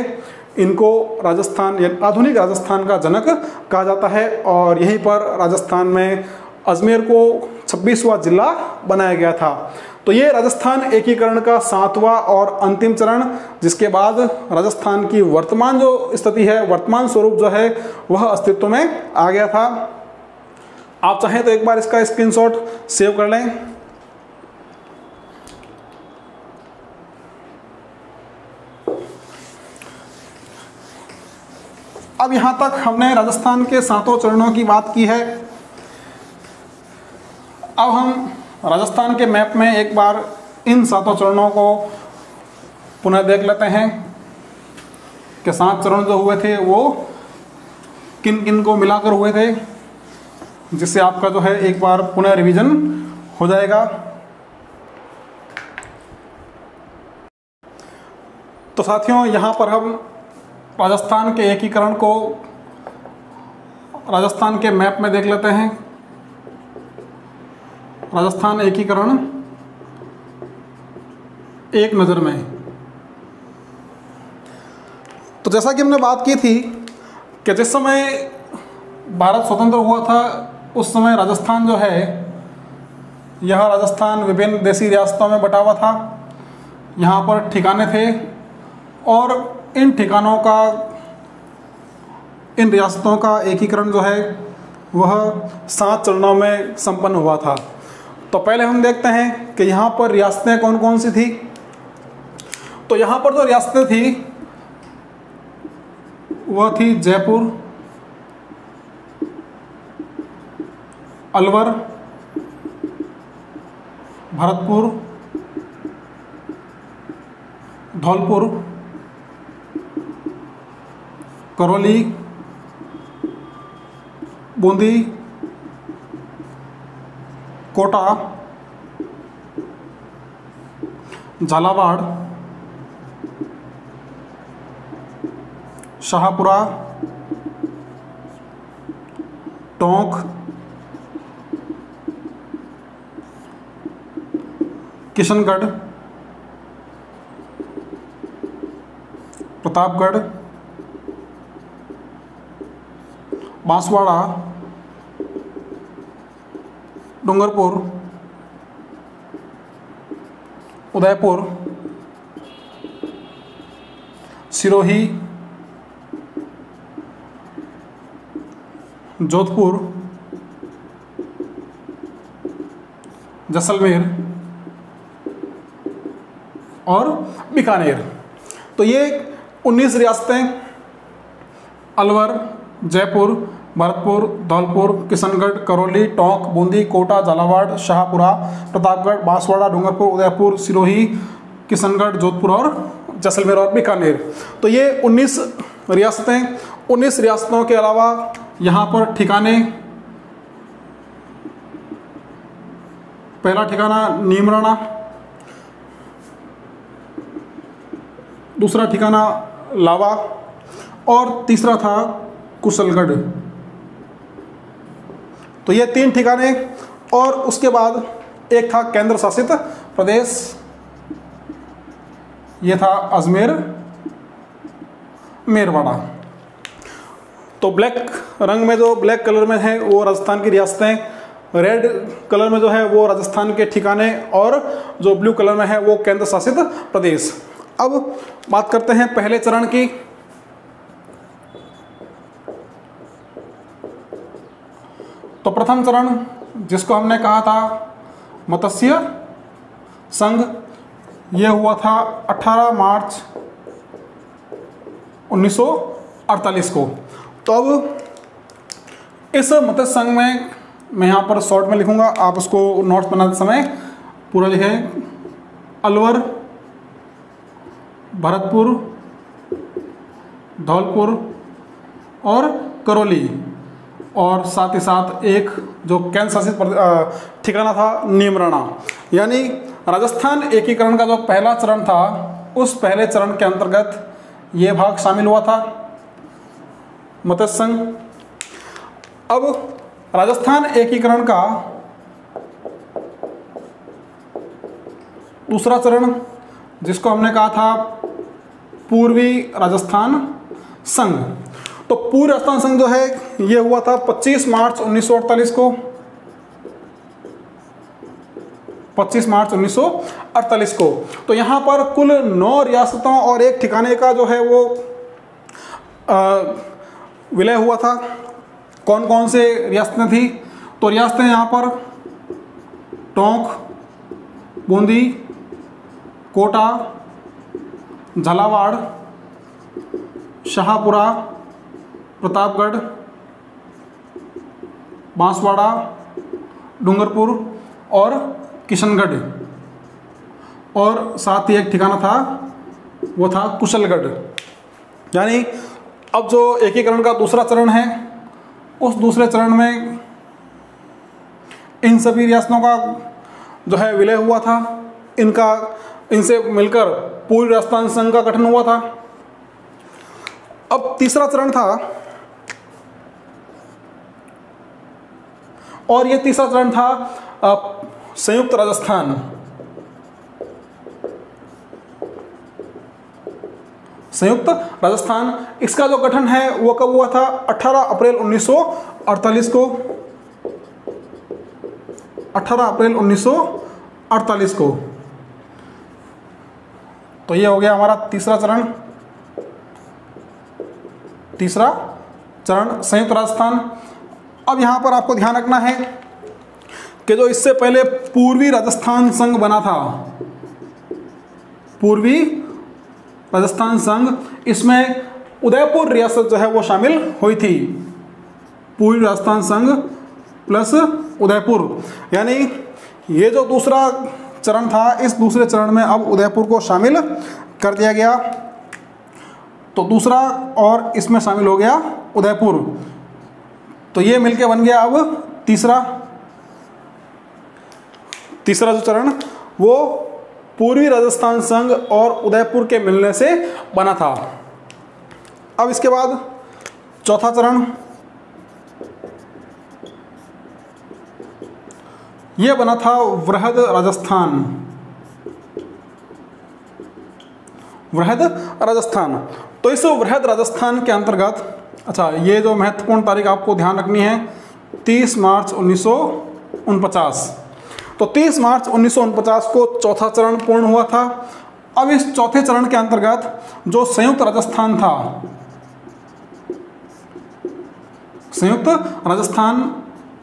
इनको राजस्थान या आधुनिक राजस्थान का जनक कहा जाता है। और यहीं पर राजस्थान में अजमेर को 26वां जिला बनाया गया था। तो ये राजस्थान एकीकरण का 7वां और अंतिम चरण, जिसके बाद राजस्थान की वर्तमान जो स्थिति है, वर्तमान स्वरूप जो है वह अस्तित्व में आ गया था। आप चाहें तो एक बार इसका स्क्रीनशॉट सेव कर लें। अब यहाँ तक हमने राजस्थान के 7 चरणों की बात की है। अब हम राजस्थान के मैप में एक बार इन 7 चरणों को पुनः देख लेते हैं कि 7 चरण जो हुए थे वो किन किन को मिलाकर हुए थे, जिससे आपका जो है एक बार पुनः रिवीजन हो जाएगा। तो साथियों, यहाँ पर हम राजस्थान के एकीकरण को राजस्थान के मैप में देख लेते हैं। राजस्थान एकीकरण एक नज़र में। तो जैसा कि हमने बात की थी कि जिस समय भारत स्वतंत्र हुआ था उस समय राजस्थान जो है, यह राजस्थान विभिन्न देशी रियासतों में बटा हुआ था। यहाँ पर ठिकाने थे और इन ठिकानों का, इन रियासतों का एकीकरण जो है वह 7 चरणों में संपन्न हुआ था। तो पहले हम देखते हैं कि यहाँ पर रियासतें कौन कौन सी थी। तो यहाँ पर जो रियासतें थी वह थी जयपुर, अलवर, भरतपुर, धौलपुर, करौली, बूंदी, कोटा, झालावाड़, शाहपुरा, टोंक, किशनगढ़, प्रतापगढ़, बांसवाड़ा, डूंगरपुर, उदयपुर, सिरोही, जोधपुर, जैसलमेर और बीकानेर। तो ये 19 रियासतें अलवर, जयपुर, भरतपुर, धौलपुर, किशनगढ़, करौली, टोंक, बूंदी, कोटा, झालावाड़, शाहपुरा, प्रतापगढ़, बांसवाड़ा, डूंगरपुर, उदयपुर, सिरोही, किशनगढ़, जोधपुर और जैसलमेर और बीकानेर। तो ये 19 रियासतें। 19 रियासतों के अलावा यहाँ पर ठिकाने, पहला ठिकाना नीमराना, दूसरा ठिकाना लावा और तीसरा था कुशलगढ़। तो ये 3 ठिकाने। और उसके बाद एक था केंद्र शासित प्रदेश, ये था अजमेर, मेरवाड़ा। तो ब्लैक रंग में जो ब्लैक कलर में है वो राजस्थान की रियासतें, रेड कलर में जो है वो राजस्थान के ठिकाने और जो ब्लू कलर में है वो केंद्र शासित प्रदेश। अब बात करते हैं पहले चरण की। तो प्रथम चरण जिसको हमने कहा था मत्स्य संघ, यह हुआ था 18 मार्च 1948 को। तो अब इस मत्स्य संघ में मैं यहाँ पर शॉर्ट में लिखूंगा, आप उसको नोट्स बनाते समय पूरा लिखें। अलवर, भरतपुर, धौलपुर और करौली, और साथ ही साथ एक जो केंद्र शासित ठिकाना था नीमराना। यानी राजस्थान एकीकरण का जो पहला चरण था उस पहले चरण के अंतर्गत ये भाग शामिल हुआ था मत्स्य संघ। अब राजस्थान एकीकरण का दूसरा चरण जिसको हमने कहा था पूर्वी राजस्थान संघ। तो पूर्वी राजस्थान संघ जो है ये हुआ था 25 मार्च 1948 को। 25 मार्च 1948 को। तो यहाँ पर कुल 9 रियासतों और एक ठिकाने का जो है वो विलय हुआ था। कौन कौन से रियासतें थी? तो रियासतें यहाँ पर टोंक, बूंदी, कोटा, झालावाड़, शाहपुरा, प्रतापगढ़, बांसवाड़ा, डूंगरपुर और किशनगढ़, और साथ ही एक ठिकाना था वो था कुशलगढ़। यानी अब जो एकीकरण का दूसरा चरण है उस दूसरे चरण में इन सभी रियासतों का जो है विलय हुआ था। इनसे मिलकर पूर्वी राजस्थान संघ का गठन हुआ था। अब तीसरा चरण था और यह तीसरा चरण था संयुक्त राजस्थान। संयुक्त राजस्थान, इसका जो गठन है वो कब हुआ था? 18 अप्रैल 1948 को। 18 अप्रैल 1948 को। तो ये हो गया हमारा तीसरा चरण। तीसरा चरण संयुक्त राजस्थान। अब यहां पर आपको ध्यान रखना है कि जो इससे पहले पूर्वी राजस्थान संघ बना था, पूर्वी राजस्थान संघ, इसमें उदयपुर रियासत जो है वो शामिल हुई थी। पूर्वी राजस्थान संघ प्लस उदयपुर, यानी ये जो दूसरा चरण था, इस दूसरे चरण में अब उदयपुर को शामिल कर दिया गया। तो दूसरा और इसमें शामिल हो गया उदयपुर, तो ये मिलके बन गया अब तीसरा जो चरण वो पूर्वी राजस्थान संघ और उदयपुर के मिलने से बना था। अब इसके बाद चौथा चरण, यह बना था वृहद राजस्थान। तो इस वृहद राजस्थान के अंतर्गत, अच्छा ये जो महत्वपूर्ण तारीख आपको ध्यान रखनी है, 30 मार्च 1949। तो 30 मार्च 1949 को चौथा चरण पूर्ण हुआ था। अब इस चौथे चरण के अंतर्गत जो संयुक्त राजस्थान था, संयुक्त राजस्थान,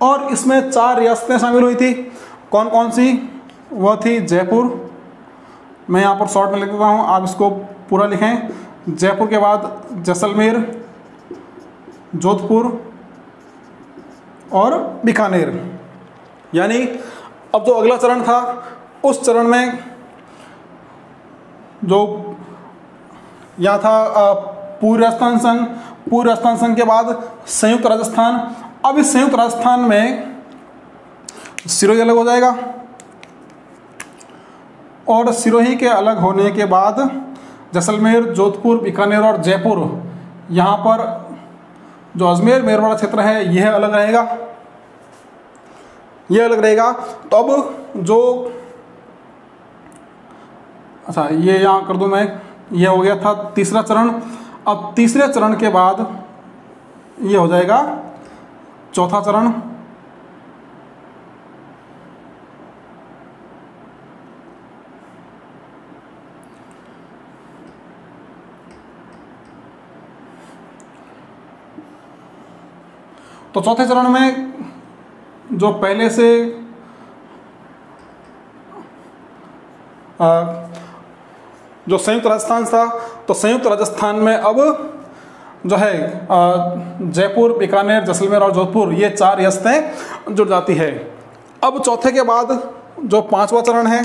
और इसमें 4 रियासतें शामिल हुई थी। कौन कौन सी? वह थी जयपुर, मैं यहाँ पर शॉर्ट में लिख देता हूँ, आप इसको पूरा लिखें। जयपुर के बाद जैसलमेर, जोधपुर और बीकानेर। यानी अब जो अगला चरण था, उस चरण में जो यहाँ था पूर्वी राजस्थान संघ, पूर्वी राजस्थान संघ के बाद संयुक्त राजस्थान। अब इस संयुक्त राजस्थान में सिरोही अलग हो जाएगा, और सिरोही के अलग होने के बाद जैसलमेर, जोधपुर, बीकानेर और जयपुर, यहाँ पर जो अजमेर मेरवाड़ा क्षेत्र है यह अलग रहेगा, यह अलग रहेगा। तो अब जो, अच्छा ये यहाँ कर दूं मैं, यह हो गया था तीसरा चरण। अब तीसरे चरण के बाद यह हो जाएगा चौथा चरण। तो चौथे चरण में जो पहले से जो संयुक्त राजस्थान था, तो संयुक्त राजस्थान में अब जो है जयपुर, बीकानेर, जैसलमेर और जोधपुर, ये 4 रियासतें जुड़ जाती है। अब चौथे के बाद जो 5वां चरण है,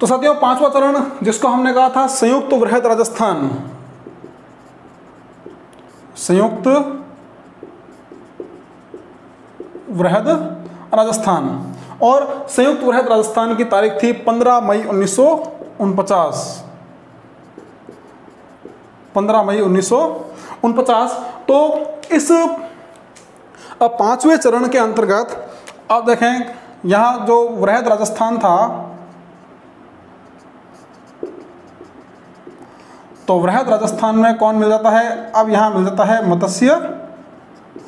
तो साथियों 5वां चरण जिसको हमने कहा था संयुक्त वृहद राजस्थान, संयुक्त वृहद राजस्थान, और संयुक्त वृहद राजस्थान की तारीख थी 15 मई 1949। 15 मई 1949। तो इस 5वें चरण के अंतर्गत आप देखें, यहां जो वृहद राजस्थान था, तो वृहद राजस्थान में कौन मिल जाता है? अब यहां मिल जाता है मत्स्य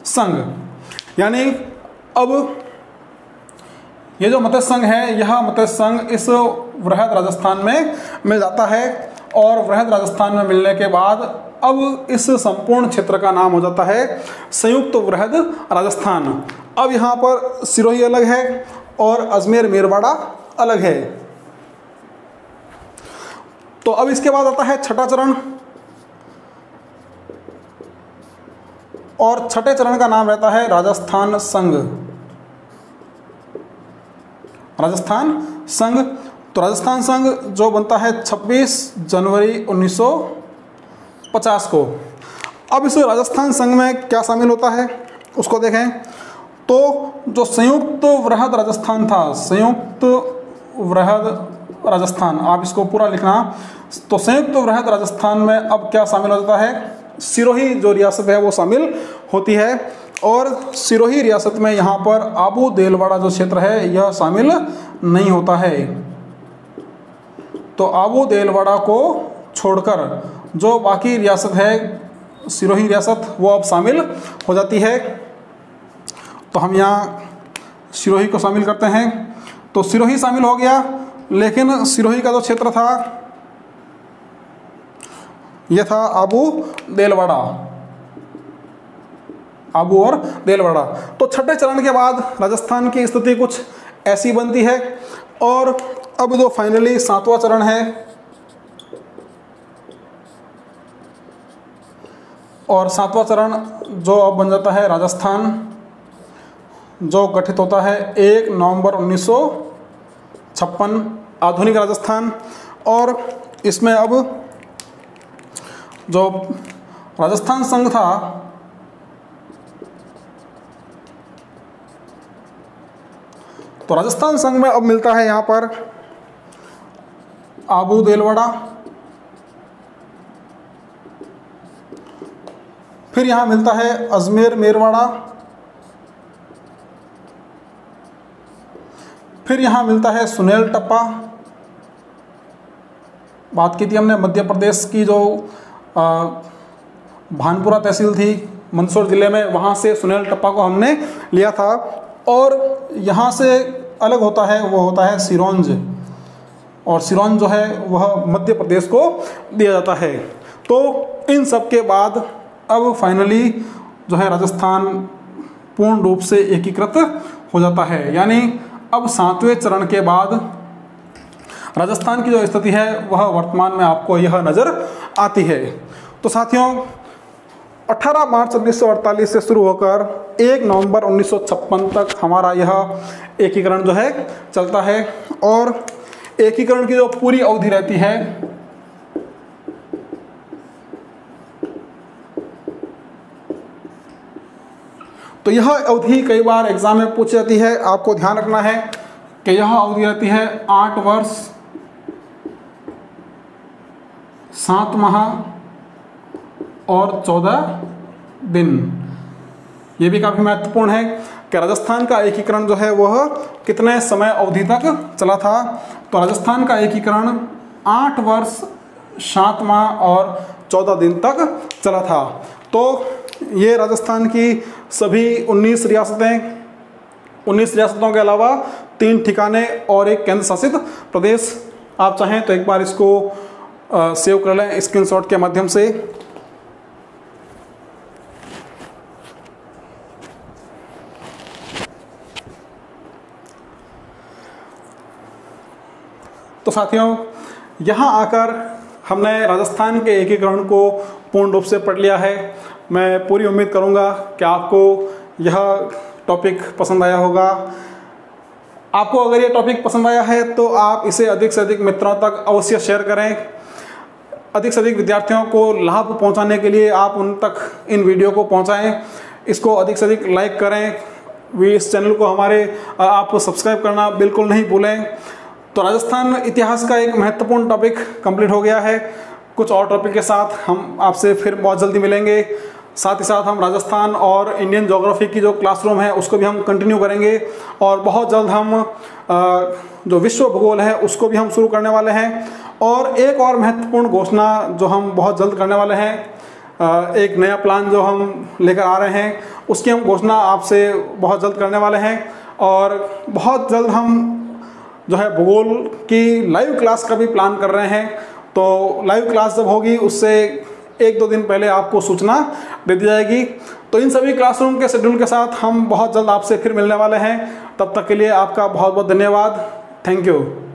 संघ। यानी अब ये जो मत्स्य संघ है, यह मत्स्य संघ इस वृहद राजस्थान में मिल जाता है, और वृहद राजस्थान में मिलने के बाद अब इस संपूर्ण क्षेत्र का नाम हो जाता है संयुक्त वृहद राजस्थान। अब यहाँ पर सिरोही अलग है और अजमेर मेरवाड़ा अलग है। तो अब इसके बाद आता है छठा चरण, और छठे चरण का नाम रहता है राजस्थान संघ। राजस्थान संघ, तो राजस्थान संघ जो बनता है 26 जनवरी 1950 को। अब इस राजस्थान संघ में क्या शामिल होता है उसको देखें। तो जो संयुक्त वृहद राजस्थान था, संयुक्त वृहद राजस्थान, आप इसको पूरा लिखना। तो संयुक्त वृहद राजस्थान में अब क्या शामिल हो जाता है? सिरोही जो रियासत है वो शामिल होती है, और सिरोही रियासत में यहाँ पर आबू देलवाड़ा जो क्षेत्र है यह शामिल नहीं होता है। तो आबू देलवाड़ा को छोड़कर जो बाकी रियासत है, सिरोही रियासत, वो अब शामिल हो जाती है। तो हम यहाँ सिरोही को शामिल करते हैं। तो सिरोही शामिल हो गया, लेकिन सिरोही का जो क्षेत्र था यह था आबू देलवाड़ा, आबू और देलवाड़ा। तो छठे चरण के बाद राजस्थान की स्थिति कुछ ऐसी बनती है, और अब जो फाइनली 7वां चरण है, और 7वां चरण जो अब बन जाता है राजस्थान, जो गठित होता है 1 नवंबर 1956, आधुनिक राजस्थान। और इसमें अब जो राजस्थान संघ था, तो राजस्थान संघ में अब मिलता है यहाँ पर आबू देलवाड़ा, फिर यहाँ मिलता है अजमेर मेरवाड़ा, फिर यहाँ मिलता है सुनेल टप्पा। बात की थी हमने मध्य प्रदेश की जो भानपुरा तहसील थी मंदसौर जिले में, वहाँ से सुनेल टप्पा को हमने लिया था। और यहाँ से अलग होता है, वो होता है सिरोंज, और सिरोंज जो है वह मध्य प्रदेश को दिया जाता है। तो इन सब के बाद अब फाइनली जो है राजस्थान पूर्ण रूप से एकीकृत हो जाता है। यानी अब 7वें चरण के बाद राजस्थान की जो स्थिति है वह वर्तमान में आपको यह नज़र आती है। तो साथियों, 18 मार्च 1948 से शुरू होकर 1 नवंबर 1956 तक हमारा यह एकीकरण जो है चलता है। और एकीकरण की जो पूरी अवधि रहती है तो यह अवधि कई बार एग्जाम में पूछी जाती है। आपको ध्यान रखना है कि यह अवधि रहती है 8 वर्ष 7 माह और 14 दिन। ये भी काफ़ी महत्वपूर्ण है कि राजस्थान का एकीकरण जो है वह कितने समय अवधि तक चला था। तो राजस्थान का एकीकरण 8 वर्ष 7 माह और 14 दिन तक चला था। तो ये राजस्थान की सभी 19 रियासतें, 19 रियासतों के अलावा 3 ठिकाने और एक केंद्र शासित प्रदेश। आप चाहें तो एक बार इसको सेव कर लें स्क्रीनशॉट के माध्यम से। तो साथियों, यहाँ आकर हमने राजस्थान के एकीकरण को पूर्ण रूप से पढ़ लिया है। मैं पूरी उम्मीद करूँगा कि आपको यह टॉपिक पसंद आया होगा। आपको अगर ये टॉपिक पसंद आया है तो आप इसे अधिक से अधिक मित्रों तक अवश्य शेयर करें। अधिक से अधिक विद्यार्थियों को लाभ पहुंचाने के लिए आप उन तक इन वीडियो को पहुंचाएं। इसको अधिक से अधिक लाइक करें। इस चैनल को हमारे आप सब्सक्राइब करना बिल्कुल नहीं भूलें। तो राजस्थान इतिहास का एक महत्वपूर्ण टॉपिक कंप्लीट हो गया है। कुछ और टॉपिक के साथ हम आपसे फिर बहुत जल्दी मिलेंगे। साथ ही साथ हम राजस्थान और इंडियन ज्योग्राफी की जो क्लासरूम है उसको भी हम कंटिन्यू करेंगे। और बहुत जल्द हम जो विश्व भूगोल है उसको भी हम शुरू करने वाले हैं। और एक और महत्वपूर्ण घोषणा जो हम बहुत जल्द करने वाले हैं, एक नया प्लान जो हम लेकर आ रहे हैं, उसकी हम घोषणा आपसे बहुत जल्द करने वाले हैं। और बहुत जल्द हम जो है भूगोल की लाइव क्लास का भी प्लान कर रहे हैं। तो लाइव क्लास जब होगी उससे 1-2 दिन पहले आपको सूचना दे दी जाएगी। तो इन सभी क्लासरूम के शेड्यूल के साथ हम बहुत जल्द आपसे फिर मिलने वाले हैं। तब तक के लिए आपका बहुत बहुत धन्यवाद। Thank you.